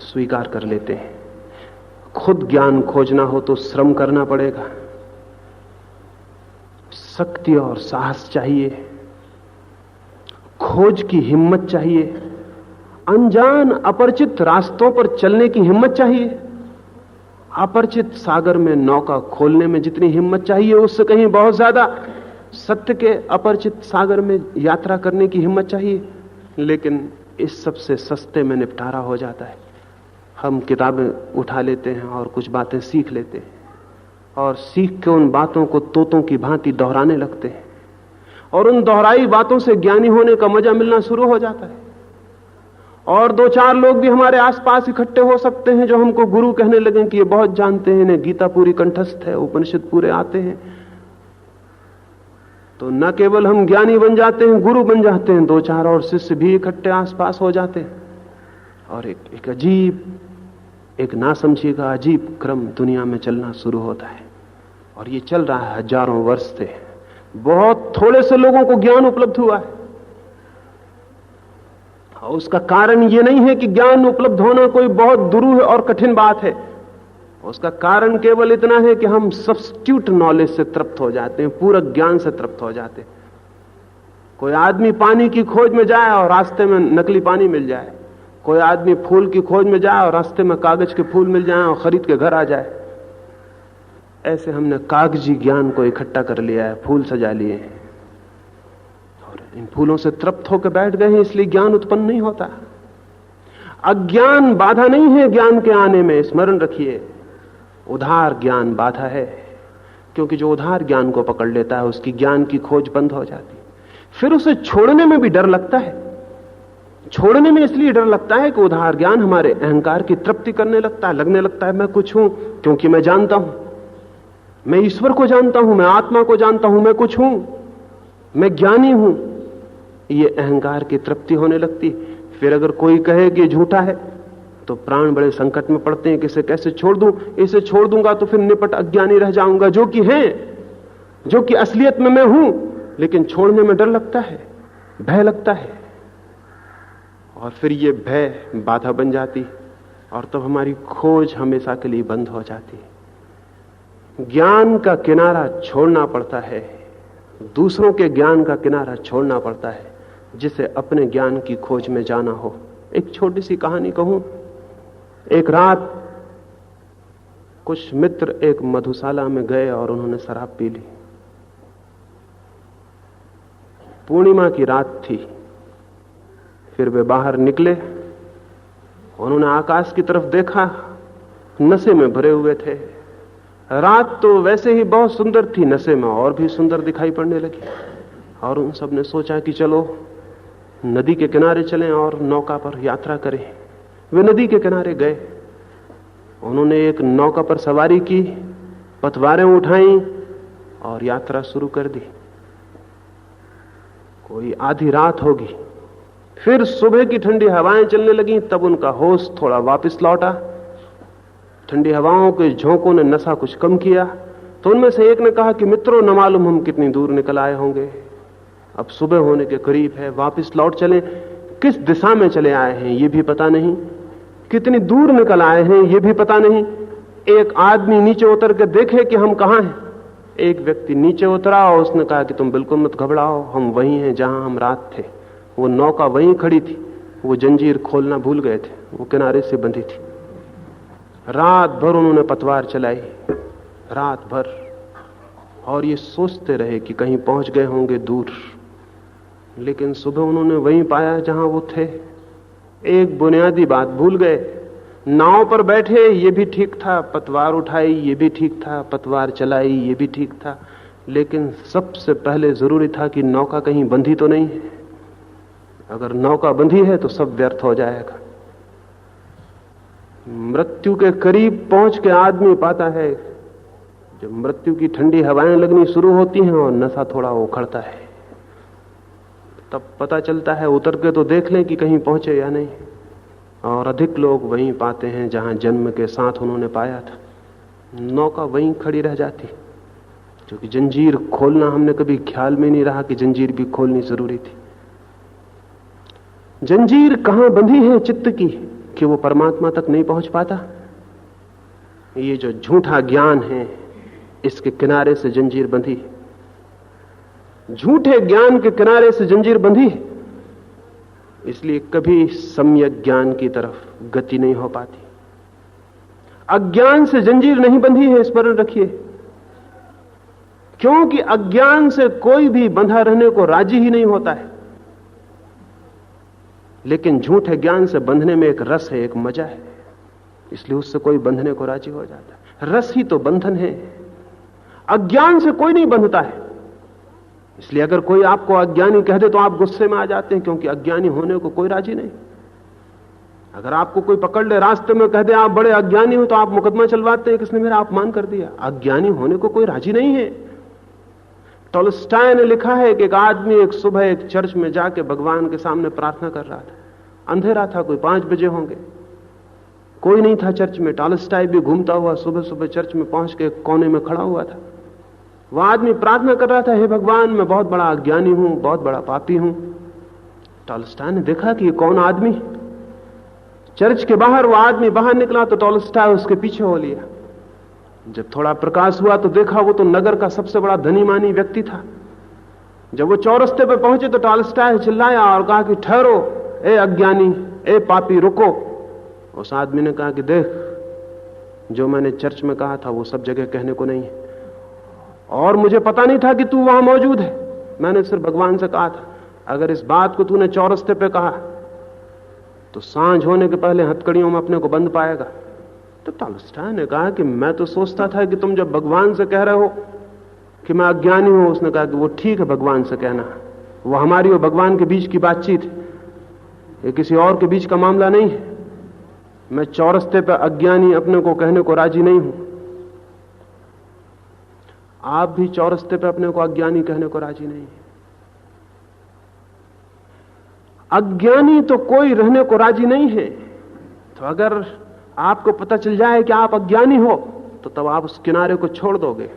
स्वीकार कर लेते हैं। खुद ज्ञान खोजना हो तो श्रम करना पड़ेगा, शक्ति और साहस चाहिए, खोज की हिम्मत चाहिए, अनजान अपरिचित रास्तों पर चलने की हिम्मत चाहिए। अपरिचित सागर में नौका खोलने में जितनी हिम्मत चाहिए उससे कहीं बहुत ज्यादा सत्य के अपरिचित सागर में यात्रा करने की हिम्मत चाहिए। लेकिन इस सबसे सस्ते में निपटारा हो जाता है। हम किताबें उठा लेते हैं और कुछ बातें सीख लेते हैं और सीख के उन बातों को तोतों की भांति दोहराने लगते हैं और उन दोहराई बातों से ज्ञानी होने का मजा मिलना शुरू हो जाता है। और दो चार लोग भी हमारे आसपास इकट्ठे हो सकते हैं जो हमको गुरु कहने लगे कि ये बहुत जानते हैं, इन्हें गीता पूरी कंठस्थ है, उपनिषद पूरे आते हैं। तो न केवल हम ज्ञानी बन जाते हैं, गुरु बन जाते हैं, दो चार और शिष्य भी इकट्ठे आसपास हो जाते हैं और एक अजीब, एक नासमझी का अजीब क्रम दुनिया में चलना शुरू होता है। और ये चल रहा है हजारों वर्ष से। बहुत थोड़े से लोगों को ज्ञान उपलब्ध हुआ है। उसका कारण ये नहीं है कि ज्ञान उपलब्ध होना कोई बहुत दुरूह और कठिन बात है। उसका कारण केवल इतना है कि हम सब्स्टिट्यूट नॉलेज से तृप्त हो जाते हैं, पूरक ज्ञान से तृप्त हो जाते हैं। कोई आदमी पानी की खोज में जाए और रास्ते में नकली पानी मिल जाए, कोई आदमी फूल की खोज में जाए और रास्ते में कागज के फूल मिल जाए और खरीद के घर आ जाए। ऐसे हमने कागजी ज्ञान को इकट्ठा कर लिया है, फूल सजा लिए हैं और इन फूलों से तृप्त होकर बैठ गए हैं, इसलिए ज्ञान उत्पन्न नहीं होता। अज्ञान बाधा नहीं है ज्ञान के आने में, स्मरण रखिए। उधार ज्ञान बाधा है, क्योंकि जो उधार ज्ञान को पकड़ लेता है उसकी ज्ञान की खोज बंद हो जाती। फिर उसे छोड़ने में भी डर लगता है। छोड़ने में इसलिए डर लगता है कि उधार ज्ञान हमारे अहंकार की तृप्ति करने लगता है। लगने लगता है मैं कुछ हूं, क्योंकि मैं जानता हूं, मैं ईश्वर को जानता हूं, मैं आत्मा को जानता हूं, मैं कुछ हूं, मैं ज्ञानी हूं। ये अहंकार की तृप्ति होने लगती। फिर अगर कोई कहे कि झूठा है तो प्राण बड़े संकट में पड़ते हैं कि इसे कैसे छोड़ दूं। इसे छोड़ दूंगा तो फिर निपट अज्ञानी रह जाऊंगा, जो कि है, जो कि असलियत में मैं हूं, लेकिन छोड़ने में डर लगता है, भय लगता है। और फिर ये भय बाधा बन जाती और तब हमारी खोज हमेशा के लिए बंद हो जाती। ज्ञान का किनारा छोड़ना पड़ता है, दूसरों के ज्ञान का किनारा छोड़ना पड़ता है, जिसे अपने ज्ञान की खोज में जाना हो। एक छोटी सी कहानी कहूं। एक रात कुछ मित्र एक मधुशाला में गए और उन्होंने शराब पी ली। पूर्णिमा की रात थी। फिर वे बाहर निकले, उन्होंने आकाश की तरफ देखा, नशे में भरे हुए थे। रात तो वैसे ही बहुत सुंदर थी, नशे में और भी सुंदर दिखाई पड़ने लगी। और उन सब ने सोचा कि चलो नदी के किनारे चलें और नौका पर यात्रा करें। वे नदी के किनारे गए, उन्होंने एक नौका पर सवारी की, पतवारें उठाई और यात्रा शुरू कर दी। कोई आधी रात होगी, फिर सुबह की ठंडी हवाएं चलने लगी। तब उनका होश थोड़ा वापस लौटा। ठंडी हवाओं के झोंकों ने नशा कुछ कम किया। तो उनमें से एक ने कहा कि मित्रों, न मालूम हम कितनी दूर निकल आए होंगे, अब सुबह होने के करीब है, वापस लौट चलें। किस दिशा में चले आए हैं ये भी पता नहीं, कितनी दूर निकल आए हैं ये भी पता नहीं। एक आदमी नीचे उतर के देखे कि हम कहां हैं। एक व्यक्ति नीचे उतरा और उसने कहा कि तुम बिल्कुल मत घबराओ, हम वहीं हैं जहां हम रात थे। वो नौका वहीं खड़ी थी, वो जंजीर खोलना भूल गए थे, वो किनारे से बंधी थी। रात भर उन्होंने पतवार चलाई, रात भर, और ये सोचते रहे कि कहीं पहुंच गए होंगे दूर। लेकिन सुबह उन्होंने वहीं पाया जहां वो थे। एक बुनियादी बात भूल गए, नाव पर बैठे ये भी ठीक था, पतवार उठाई ये भी ठीक था, पतवार चलाई ये भी ठीक था, लेकिन सबसे पहले जरूरी था कि नौका कहीं बंधी तो नहीं है। अगर नौका बंधी है तो सब व्यर्थ हो जाएगा। मृत्यु के करीब पहुंच के आदमी पाता है, जब मृत्यु की ठंडी हवाएं लगनी शुरू होती हैं और नशा थोड़ा उखड़ता है, तब पता चलता है उतर के तो देख लें कि कहीं पहुंचे या नहीं। और अधिक लोग वहीं पाते हैं जहां जन्म के साथ उन्होंने पाया था। नौका वहीं खड़ी रह जाती, क्योंकि जंजीर खोलना हमने कभी ख्याल में नहीं रहा कि जंजीर भी खोलनी जरूरी थी। जंजीर कहां बंधी है चित्त की कि वो परमात्मा तक नहीं पहुंच पाता। ये जो झूठा ज्ञान है, इसके किनारे से जंजीर बंधी, झूठे ज्ञान के किनारे से जंजीर बंधी, इसलिए कभी सम्यक ज्ञान की तरफ गति नहीं हो पाती। अज्ञान से जंजीर नहीं बंधी है, स्मरण रखिए, क्योंकि अज्ञान से कोई भी बंधा रहने को राजी ही नहीं होता है। लेकिन झूठे ज्ञान से बंधने में एक रस है, एक मजा है, इसलिए उससे कोई बंधने को राजी हो जाता है। रस ही तो बंधन है। अज्ञान से कोई नहीं बंधता है, इसलिए अगर कोई आपको अज्ञानी कह दे तो आप गुस्से में आ जाते हैं, क्योंकि अज्ञानी होने को कोई राजी नहीं। अगर आपको कोई पकड़ ले रास्ते में, कह दे आप बड़े अज्ञानी हो, तो आप मुकदमा चलवाते हैं, किसने मेरा अपमान कर दिया। अज्ञानी होने को कोई राजी नहीं है। टॉलस्टॉय ने लिखा है कि एक आदमी एक सुबह एक चर्च में जाके भगवान के सामने प्रार्थना कर रहा था। अंधेरा था, कोई 5 बजे होंगे, कोई नहीं था चर्च में। टॉलस्टॉय भी घूमता हुआ सुबह सुबह चर्च में पहुंच के एक कोने में खड़ा हुआ था। वह आदमी प्रार्थना कर रहा था, हे भगवान, मैं बहुत बड़ा अज्ञानी हूं, बहुत बड़ा पापी हूं। टॉलस्टॉय ने देखा कि ये कौन आदमी। चर्च के बाहर वो आदमी बाहर निकला तो टॉलस्टॉय उसके पीछे हो लिया। जब थोड़ा प्रकाश हुआ तो देखा वो तो नगर का सबसे बड़ा धनी मानी व्यक्ति था। जब वो चौरस्ते पे पहुंचे तो टॉलस्टॉय चिल्लाया और कहा कि ठहरो, ए अज्ञानी, ए पापी, रुको। उस आदमी ने कहा कि देख, जो मैंने चर्च में कहा था वो सब जगह कहने को नहीं है, और मुझे पता नहीं था कि तू वहां मौजूद है। मैंने सिर्फ भगवान से कहा था, अगर इस बात को तूने चौरस्ते पे कहा तो सांझ होने के पहले हथकड़ियों में अपने को बंद पाएगा। तो टॉलस्टॉय ने कहा कि मैं तो सोचता था कि तुम जब भगवान से कह रहे हो कि मैं अज्ञानी हूं, उसने कहा कि वो ठीक है भगवान से कहना, वो हमारी और भगवान के बीच की बातचीत है, ये किसी और के बीच का मामला नहीं है। मैं चौरस्ते पे अज्ञानी अपने को कहने को राजी नहीं हूं। आप भी चौरस्ते पे अपने को अज्ञानी कहने को राजी नहीं है। अज्ञानी तो कोई रहने को राजी नहीं है। तो अगर आपको पता चल जाए कि आप अज्ञानी हो तो तब आप उस किनारे को छोड़ दोगे।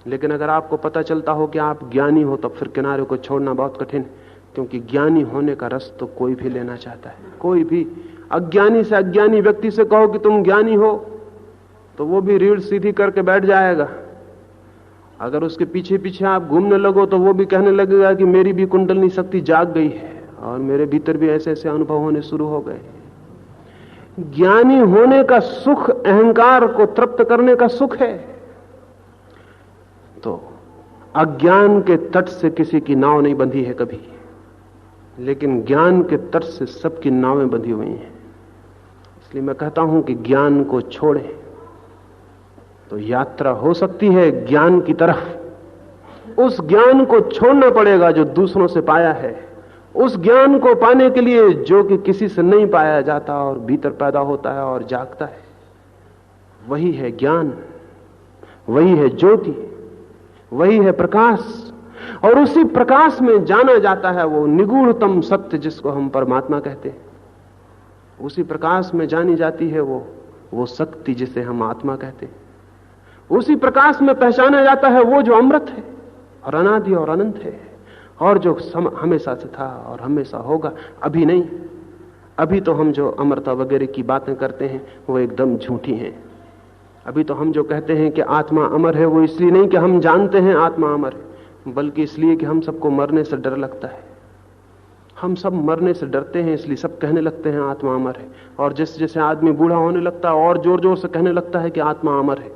लेकिन अगर आपको पता चलता हो कि आप ज्ञानी हो तब फिर किनारे को छोड़ना बहुत कठिन, क्योंकि ज्ञानी होने का रस तो कोई भी लेना चाहता है। कोई भी अज्ञानी से अज्ञानी व्यक्ति से कहो कि तुम ज्ञानी हो तो वो भी रीढ़ सीधी करके बैठ जाएगा। अगर उसके पीछे पीछे आप घूमने लगो तो वो भी कहने लगेगा कि मेरी भी कुंडलनी शक्ति जाग गई है और मेरे भीतर भी ऐसे ऐसे अनुभव होने शुरू हो गए। ज्ञानी होने का सुख अहंकार को तृप्त करने का सुख है। तो अज्ञान के तट से किसी की नाव नहीं बंधी है कभी, लेकिन ज्ञान के तट से सबकी नावें बंधी हुई हैं। इसलिए मैं कहता हूं कि ज्ञान को छोड़ें तो यात्रा हो सकती है ज्ञान की तरफ। उस ज्ञान को छोड़ना पड़ेगा जो दूसरों से पाया है, उस ज्ञान को पाने के लिए जो कि किसी से नहीं पाया जाता और भीतर पैदा होता है और जागता है। वही है ज्ञान, वही है ज्योति, वही है प्रकाश। और उसी प्रकाश में जाना जाता है वो निगूढ़तम सत्य जिसको हम परमात्मा कहते हैं। उसी प्रकाश में जानी जाती है वो शक्ति जिसे हम आत्मा कहते हैं। उसी प्रकाश में पहचाना जाता है वो जो अमृत है और अनादि और अनंत है और जो हमेशा से था और हमेशा होगा। अभी नहीं, अभी तो हम जो अमरता वगैरह की बातें करते हैं वो एकदम झूठी हैं। अभी तो हम जो कहते हैं कि आत्मा अमर है, वो इसलिए नहीं कि हम जानते हैं आत्मा अमर है, बल्कि इसलिए कि हम सबको मरने से डर लगता है। हम सब मरने से डरते हैं, इसलिए सब कहने लगते हैं आत्मा अमर है। और जैसे जैसे आदमी बूढ़ा होने लगता है और जोर जोर से कहने लगता है कि आत्मा अमर है।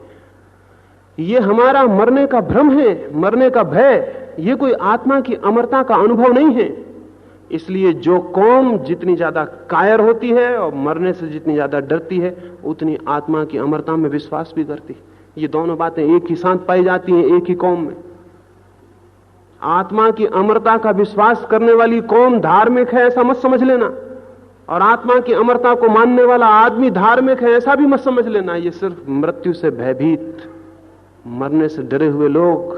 ये हमारा मरने का भ्रम है, मरने का भय। ये कोई आत्मा की अमरता का अनुभव नहीं है। इसलिए जो कौम जितनी ज्यादा कायर होती है और मरने से जितनी ज्यादा डरती है, उतनी आत्मा की अमरता में विश्वास भी करती है। ये दोनों बातें एक ही साथ पाई जाती हैं एक ही कौम में। आत्मा की अमरता का विश्वास करने वाली कौम धार्मिक है ऐसा मत समझ लेना, और आत्मा की अमरता को मानने वाला आदमी धार्मिक है ऐसा भी मत समझ लेना। ये सिर्फ मृत्यु से भयभीत, मरने से डरे हुए लोग,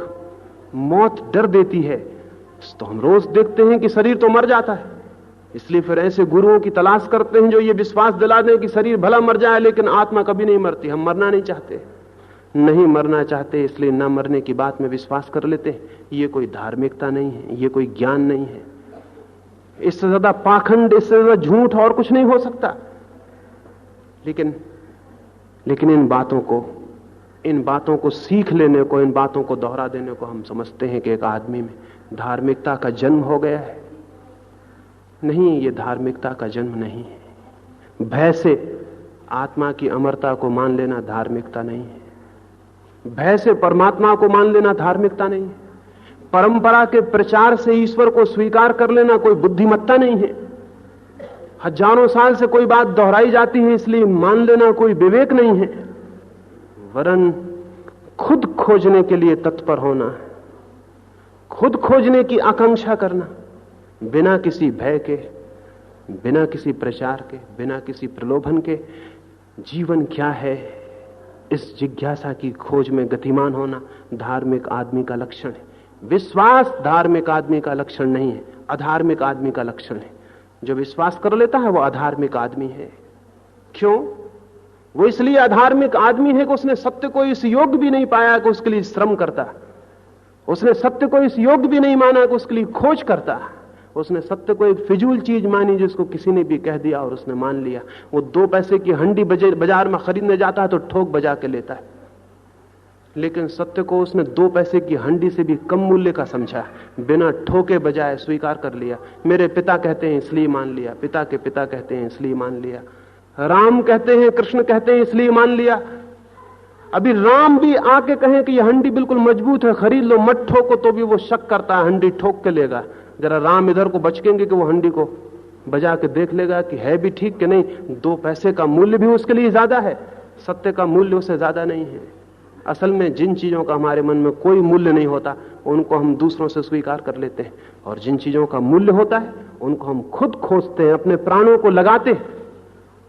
मौत डर देती है। तो हम रोज देखते हैं कि शरीर तो मर जाता है, इसलिए फिर ऐसे गुरुओं की तलाश करते हैं जो ये विश्वास दिला दें कि शरीर भला मर जाए लेकिन आत्मा कभी नहीं मरती। हम मरना नहीं चाहते, नहीं मरना चाहते, इसलिए ना मरने की बात में विश्वास कर लेते हैं। ये कोई धार्मिकता नहीं है, ये कोई ज्ञान नहीं है। इससे ज्यादा पाखंड, इससे ज्यादा झूठ और कुछ नहीं हो सकता। लेकिन इन बातों को सीख लेने को, इन बातों को दोहरा देने को हम समझते हैं कि एक आदमी में धार्मिकता का जन्म हो गया है। नहीं, ये धार्मिकता का जन्म नहीं है। भय से आत्मा की अमरता को मान लेना धार्मिकता नहीं है। भय से परमात्मा को मान लेना धार्मिकता नहीं है। परंपरा के प्रचार से ईश्वर को स्वीकार कर लेना कोई बुद्धिमत्ता नहीं है। हजारों साल से कोई बात दोहराई जाती है इसलिए मान लेना कोई विवेक नहीं है। वरन खुद खोजने के लिए तत्पर होना है, खुद खोजने की आकांक्षा करना, बिना किसी भय के, बिना किसी प्रचार के, बिना किसी प्रलोभन के। जीवन क्या है, इस जिज्ञासा की खोज में गतिमान होना धार्मिक आदमी का लक्षण है। विश्वास धार्मिक आदमी का लक्षण नहीं है, अधार्मिक आदमी का लक्षण है। जो विश्वास कर लेता है वो अधार्मिक आदमी है। क्यों? वो इसलिए अधार्मिक आदमी है कि उसने सत्य को इस योग्य भी नहीं पाया कि उसके लिए श्रम करता। उसने सत्य को इस योग्य भी नहीं माना कि उसके लिए खोज करता। उसने सत्य को एक फिजूल चीज मानी जिसको किसी ने भी कह दिया और उसने मान लिया। वो 2 पैसे की हंडी बाजार में खरीदने जाता है तो ठोक बजा के लेता है, लेकिन सत्य को उसने 2 पैसे की हंडी से भी कम मूल्य का समझा, बिना ठोके बजाए स्वीकार कर लिया। मेरे पिता कहते हैं इसलिए मान लिया, पिता के पिता कहते हैं इसलिए मान लिया, राम कहते हैं, कृष्ण कहते हैं इसलिए मान लिया। अभी राम भी आके कहें कि यह हंडी बिल्कुल मजबूत है, खरीद लो, मत ठोको, तो भी वो शक करता है, हंडी ठोक के लेगा। जरा राम इधर को बचकेंगे कि वो हंडी को बजा के देख लेगा कि है भी ठीक कि नहीं। 2 पैसे का मूल्य भी उसके लिए ज्यादा है, सत्य का मूल्य उससे ज्यादा नहीं है। असल में जिन चीजों का हमारे मन में कोई मूल्य नहीं होता उनको हम दूसरों से स्वीकार कर लेते हैं, और जिन चीजों का मूल्य होता है उनको हम खुद खोजते हैं, अपने प्राणों को लगाते हैं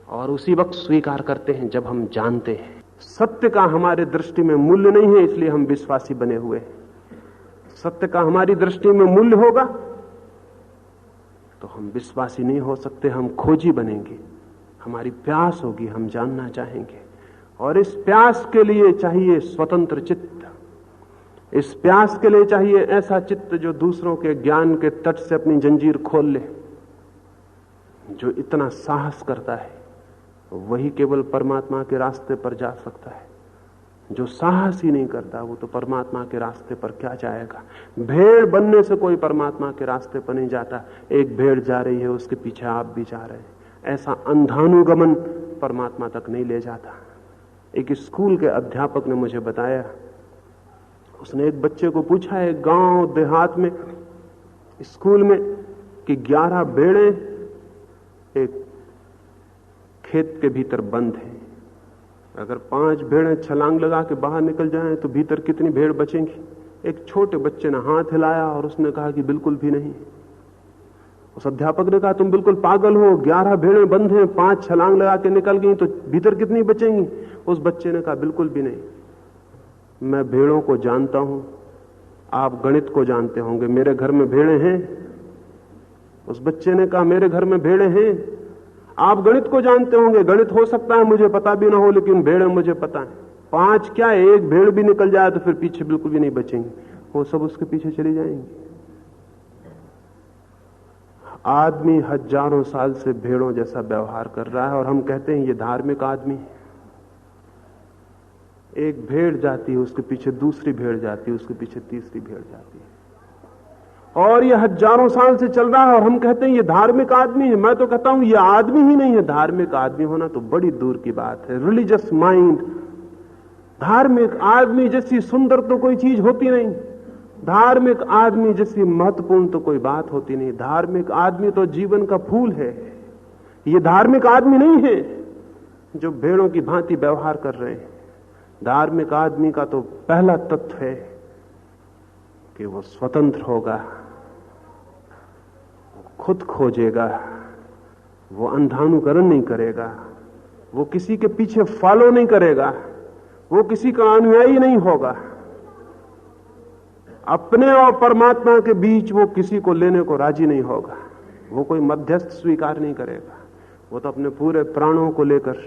और उसी वक्त स्वीकार करते हैं जब हम जानते हैं सत्य का हमारे दृष्टि में मूल्य नहीं है, इसलिए हम विश्वासी बने हुए हैं। सत्य का हमारी दृष्टि में मूल्य होगा तो हम विश्वासी नहीं हो सकते, हम खोजी बनेंगे। हमारी प्यास होगी, हम जानना चाहेंगे, और इस प्यास के लिए चाहिए स्वतंत्र चित्त। इस प्यास के लिए चाहिए ऐसा चित्त जो दूसरों के ज्ञान के तट से अपनी जंजीर खोल ले। जो इतना साहस करता है वही केवल परमात्मा के रास्ते पर जा सकता है। जो साहस ही नहीं करता वो तो परमात्मा के रास्ते पर क्या जाएगा। भेड़ बनने से कोई परमात्मा के रास्ते पर नहीं जाता। एक भेड़ जा रही है, उसके पीछे आप भी जा रहे हैं। ऐसा अंधानुगमन परमात्मा तक नहीं ले जाता। एक स्कूल के अध्यापक ने मुझे बताया, उसने एक बच्चे को पूछा, एक गांव देहात में स्कूल में, कि 11 भेड़ें एक खेत के भीतर बंद हैं, अगर 5 भेड़ें छलांग लगा के बाहर निकल जाएं तो भीतर कितनी भेड़ बचेंगी? एक छोटे बच्चे ने हाथ हिलाया और उसने कहा कि बिल्कुल भी नहीं। उस अध्यापक ने कहा, तुम बिल्कुल पागल हो, 11 भेड़ें बंद हैं, 5 छलांग लगा के निकल गई तो भीतर कितनी बचेंगी? उस बच्चे ने कहा, बिल्कुल भी नहीं, मैं भेड़ों को जानता हूं, आप गणित को जानते होंगे, मेरे घर में भेड़ें हैं। उस बच्चे ने कहा, मेरे घर में भेड़ें हैं, आप गणित को जानते होंगे, गणित हो सकता है मुझे पता भी ना हो, लेकिन भेड़ें मुझे पता है। 5 क्या, एक भेड़ भी निकल जाए तो फिर पीछे बिल्कुल भी नहीं बचेंगे, वो सब उसके पीछे चली जाएंगी। आदमी हजारों साल से भेड़ों जैसा व्यवहार कर रहा है और हम कहते हैं ये धार्मिक आदमी है। एक भेड़ जाती है, उसके पीछे दूसरी भेड़ जाती है, उसके पीछे तीसरी भेड़ जाती है, और ये हजारों साल से चल रहा है और हम कहते हैं ये धार्मिक आदमी है। मैं तो कहता हूं ये आदमी ही नहीं है, धार्मिक आदमी होना तो बड़ी दूर की बात है। रिलीजियस माइंड, धार्मिक आदमी जैसी सुंदर तो कोई चीज होती नहीं, धार्मिक आदमी जैसी महत्वपूर्ण तो कोई बात होती नहीं। धार्मिक आदमी तो जीवन का फूल है। ये धार्मिक आदमी नहीं है जो भेड़ों की भांति व्यवहार कर रहे हैं। धार्मिक आदमी का तो पहला तत्व है कि वो स्वतंत्र होगा, खुद खोजेगा, वो अंधानुकरण नहीं करेगा, वो किसी के पीछे फॉलो नहीं करेगा, वो किसी का अनुयायी नहीं होगा। अपने और परमात्मा के बीच वो किसी को लेने को राजी नहीं होगा, वो कोई मध्यस्थ स्वीकार नहीं करेगा। वो तो अपने पूरे प्राणों को लेकर,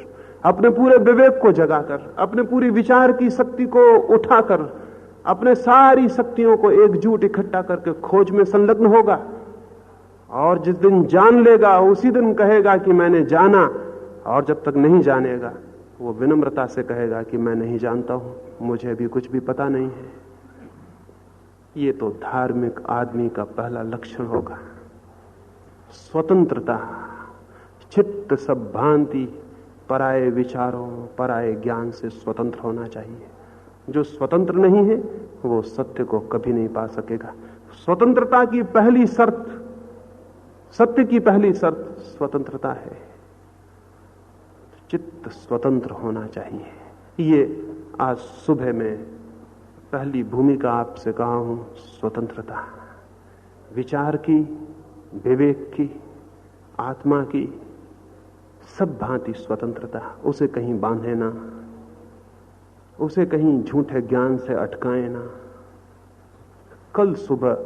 अपने पूरे विवेक को जगाकर, अपने पूरी विचार की शक्ति को उठाकर, अपने सारी शक्तियों को एकजुट इकट्ठा करके खोज में संलग्न होगा। और जिस दिन जान लेगा उसी दिन कहेगा कि मैंने जाना, और जब तक नहीं जानेगा वो विनम्रता से कहेगा कि मैं नहीं जानता हूं, मुझे भी कुछ भी पता नहीं है। ये तो धार्मिक आदमी का पहला लक्षण होगा, स्वतंत्रता। चित्त सब भांति पराये विचारों, पराये ज्ञान से स्वतंत्र होना चाहिए। जो स्वतंत्र नहीं है वो सत्य को कभी नहीं पा सकेगा। स्वतंत्रता की पहली शर्त, सत्य की पहली शर्त स्वतंत्रता है। चित्त स्वतंत्र होना चाहिए। ये आज सुबह में पहली भूमिका आपसे कहा हूं, स्वतंत्रता। विचार की, विवेक की, आत्मा की, सब भांति स्वतंत्रता। उसे कहीं बांधे ना, उसे कहीं झूठे ज्ञान से अटकाए ना। कल सुबह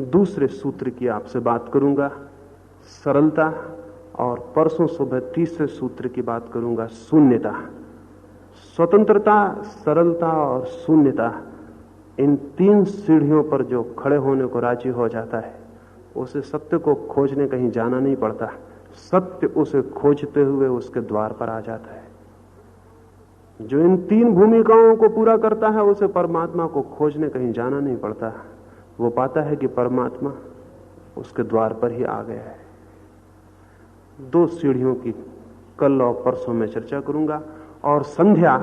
दूसरे सूत्र की आपसे बात करूंगा, सरलता, और परसों सुबह तीसरे सूत्र की बात करूंगा, शून्यता। स्वतंत्रता, सरलता और शून्यता, इन 3 सीढ़ियों पर जो खड़े होने को राजी हो जाता है उसे सत्य को खोजने कहीं जाना नहीं पड़ता। सत्य उसे खोजते हुए उसके द्वार पर आ जाता है। जो इन 3 भूमिकाओं को पूरा करता है उसे परमात्मा को खोजने कहीं जाना नहीं पड़ता। वो पाता है कि परमात्मा उसके द्वार पर ही आ गया है। 2 सीढ़ियों की कल और परसों में चर्चा करूंगा, और संध्या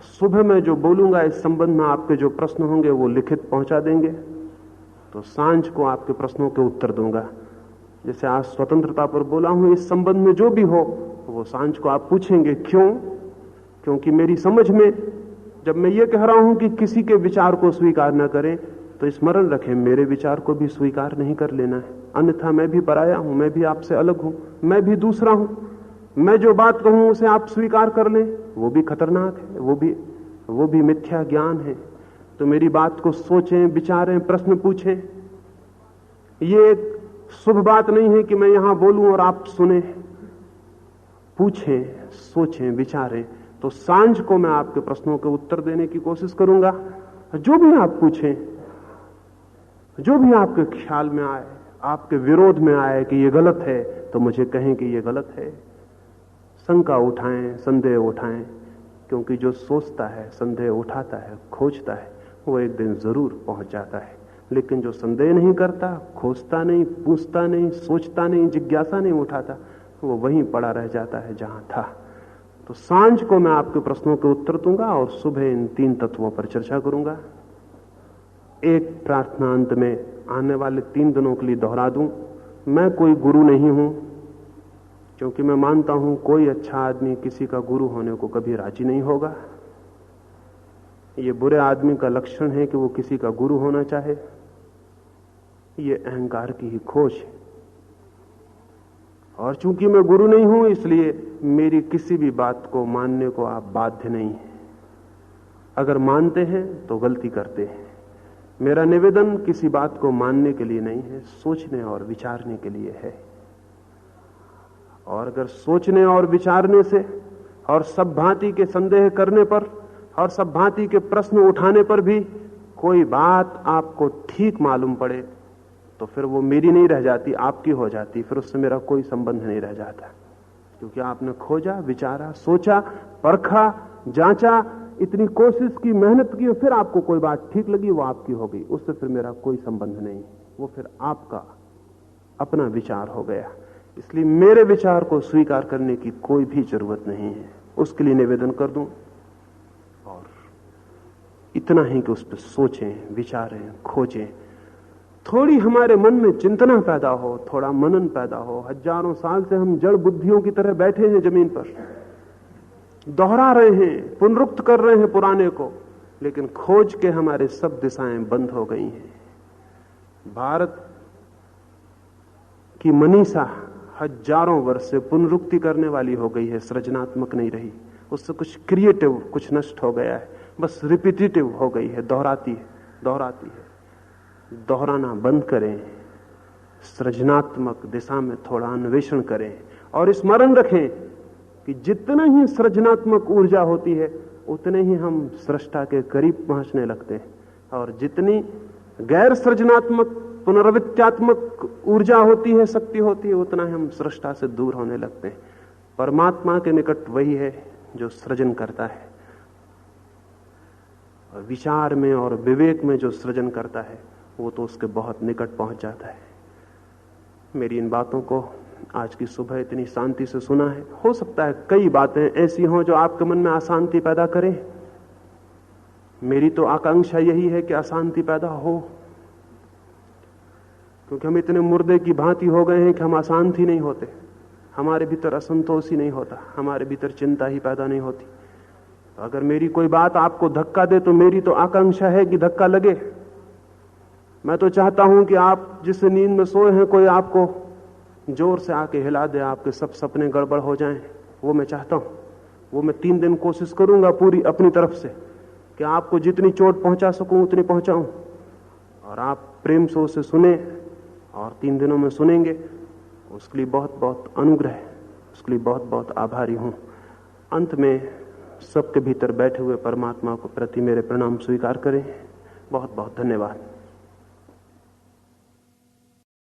सुबह में जो बोलूंगा इस संबंध में आपके जो प्रश्न होंगे वो लिखित पहुंचा देंगे, तो सांझ को आपके प्रश्नों के उत्तर दूंगा। जैसे आज स्वतंत्रता पर बोला हूं, इस संबंध में जो भी हो वो सांझ को आप पूछेंगे। क्यों? क्योंकि मेरी समझ में जब मैं ये कह रहा हूं कि किसी के विचार को स्वीकार न करें, तो स्मरण रखें मेरे विचार को भी स्वीकार नहीं कर लेना है, अन्यथा मैं भी पराया हूं, मैं भी आपसे अलग हूं, मैं भी दूसरा हूं। मैं जो बात कहूं उसे आप स्वीकार कर लें, वो भी खतरनाक है, वो भी मिथ्या ज्ञान है। तो मेरी बात को सोचें, विचारें, प्रश्न पूछें। ये एक शुभ बात नहीं है कि मैं यहां बोलूं और आप सुने। पूछें, सोचें, विचारें। तो सांझ को मैं आपके प्रश्नों के उत्तर देने की कोशिश करूंगा। जो भी आप पूछें, जो भी आपके ख्याल में आए, आपके विरोध में आए कि ये गलत है, तो मुझे कहें कि ये गलत है। शंका उठाएं, संदेह उठाएं, क्योंकि जो सोचता है, संदेह उठाता है, खोजता है, वो एक दिन जरूर पहुंच जाता है। लेकिन जो संदेह नहीं करता, खोजता नहीं, पूछता नहीं, सोचता नहीं, जिज्ञासा नहीं उठाता, वो वहीं पड़ा रह जाता है जहां था। तो सांझ को मैं आपके प्रश्नों के उत्तर दूंगा और सुबह इन 3 तत्वों पर चर्चा करूंगा। एक प्रार्थना अंत में आने वाले 3 दिनों के लिए दोहरा दूं। मैं कोई गुरु नहीं हूं, क्योंकि मैं मानता हूं कोई अच्छा आदमी किसी का गुरु होने को कभी राजी नहीं होगा। ये बुरे आदमी का लक्षण है कि वो किसी का गुरु होना चाहे। ये अहंकार की ही खोज है। और चूंकि मैं गुरु नहीं हूं, इसलिए मेरी किसी भी बात को मानने को आप बाध्य नहीं हैं। अगर मानते हैं तो गलती करते हैं। मेरा निवेदन किसी बात को मानने के लिए नहीं है, सोचने और विचारने के लिए है। और अगर सोचने और विचारने से और सब भांति के संदेह करने पर और सब भांति के प्रश्न उठाने पर भी कोई बात आपको ठीक मालूम पड़े, तो फिर वो मेरी नहीं रह जाती, आपकी हो जाती। फिर उससे मेरा कोई संबंध नहीं रह जाता, क्योंकि आपने खोजा, विचारा, सोचा, परखा, जांचा, इतनी कोशिश की, मेहनत की, और फिर आपको कोई बात ठीक लगी, वो आपकी हो गई। उससे फिर मेरा कोई संबंध नहीं, वो फिर आपका अपना विचार हो गया। इसलिए मेरे विचार को स्वीकार करने की कोई भी जरूरत नहीं है। उसके लिए निवेदन कर दूं, और इतना ही कि उस पर सोचें, विचारें, खोजें। थोड़ी हमारे मन में चिंतना पैदा हो, थोड़ा मनन पैदा हो। हजारों साल से हम जड़ बुद्धियों की तरह बैठे हैं जमीन पर, दोहरा रहे हैं, पुनरुक्त कर रहे हैं पुराने को, लेकिन खोज के हमारे सब दिशाएं बंद हो गई हैं। भारत की मनीषा हजारों वर्ष से पुनरुक्ति करने वाली हो गई है, सृजनात्मक नहीं रही। उससे कुछ क्रिएटिव, कुछ नष्ट हो गया है, बस रिपीटेटिव हो गई है, दोहराती है। दोहराना बंद करें, सृजनात्मक दिशा में थोड़ा अन्वेषण करें, और स्मरण रखें कि जितना ही सृजनात्मक ऊर्जा होती है उतने ही हम सृष्टा के करीब पहुंचने लगते हैं, और जितनी गैर सृजनात्मक, पुनर्वित्यात्मक ऊर्जा होती है, शक्ति होती है, उतना ही हम सृष्टा से दूर होने लगते हैं। परमात्मा के निकट वही है जो सृजन करता है, और विचार में और विवेक में जो सृजन करता है वो तो उसके बहुत निकट पहुंच जाता है। मेरी इन बातों को आज की सुबह इतनी शांति से सुना है। हो सकता है कई बातें ऐसी हों जो आपके मन में अशांति पैदा करें। मेरी तो आकांक्षा यही है कि अशांति पैदा हो, क्योंकि हम इतने मुर्दे की भांति हो गए हैं कि हम अशांत ही नहीं होते। हमारे भीतर असंतोष ही नहीं होता, हमारे भीतर चिंता ही पैदा नहीं होती। तो अगर मेरी कोई बात आपको धक्का दे, तो मेरी तो आकांक्षा है कि धक्का लगे। मैं तो चाहता हूं कि आप जिस नींद में सोए हैं, कोई आपको जोर से आके हिला दे, आपके सब सपने गड़बड़ हो जाएं। वो मैं चाहता हूं। वो मैं 3 दिन कोशिश करूंगा पूरी अपनी तरफ से कि आपको जितनी चोट पहुंचा सकूं उतनी पहुंचाऊं, और आप प्रेम से उसे सुने, और 3 दिनों में सुनेंगे। उसके लिए बहुत बहुत अनुग्रह, उसके लिए बहुत बहुत आभारी हूं। अंत में सबके भीतर बैठे हुए परमात्मा को प्रति मेरे प्रणाम स्वीकार करें। बहुत बहुत धन्यवाद।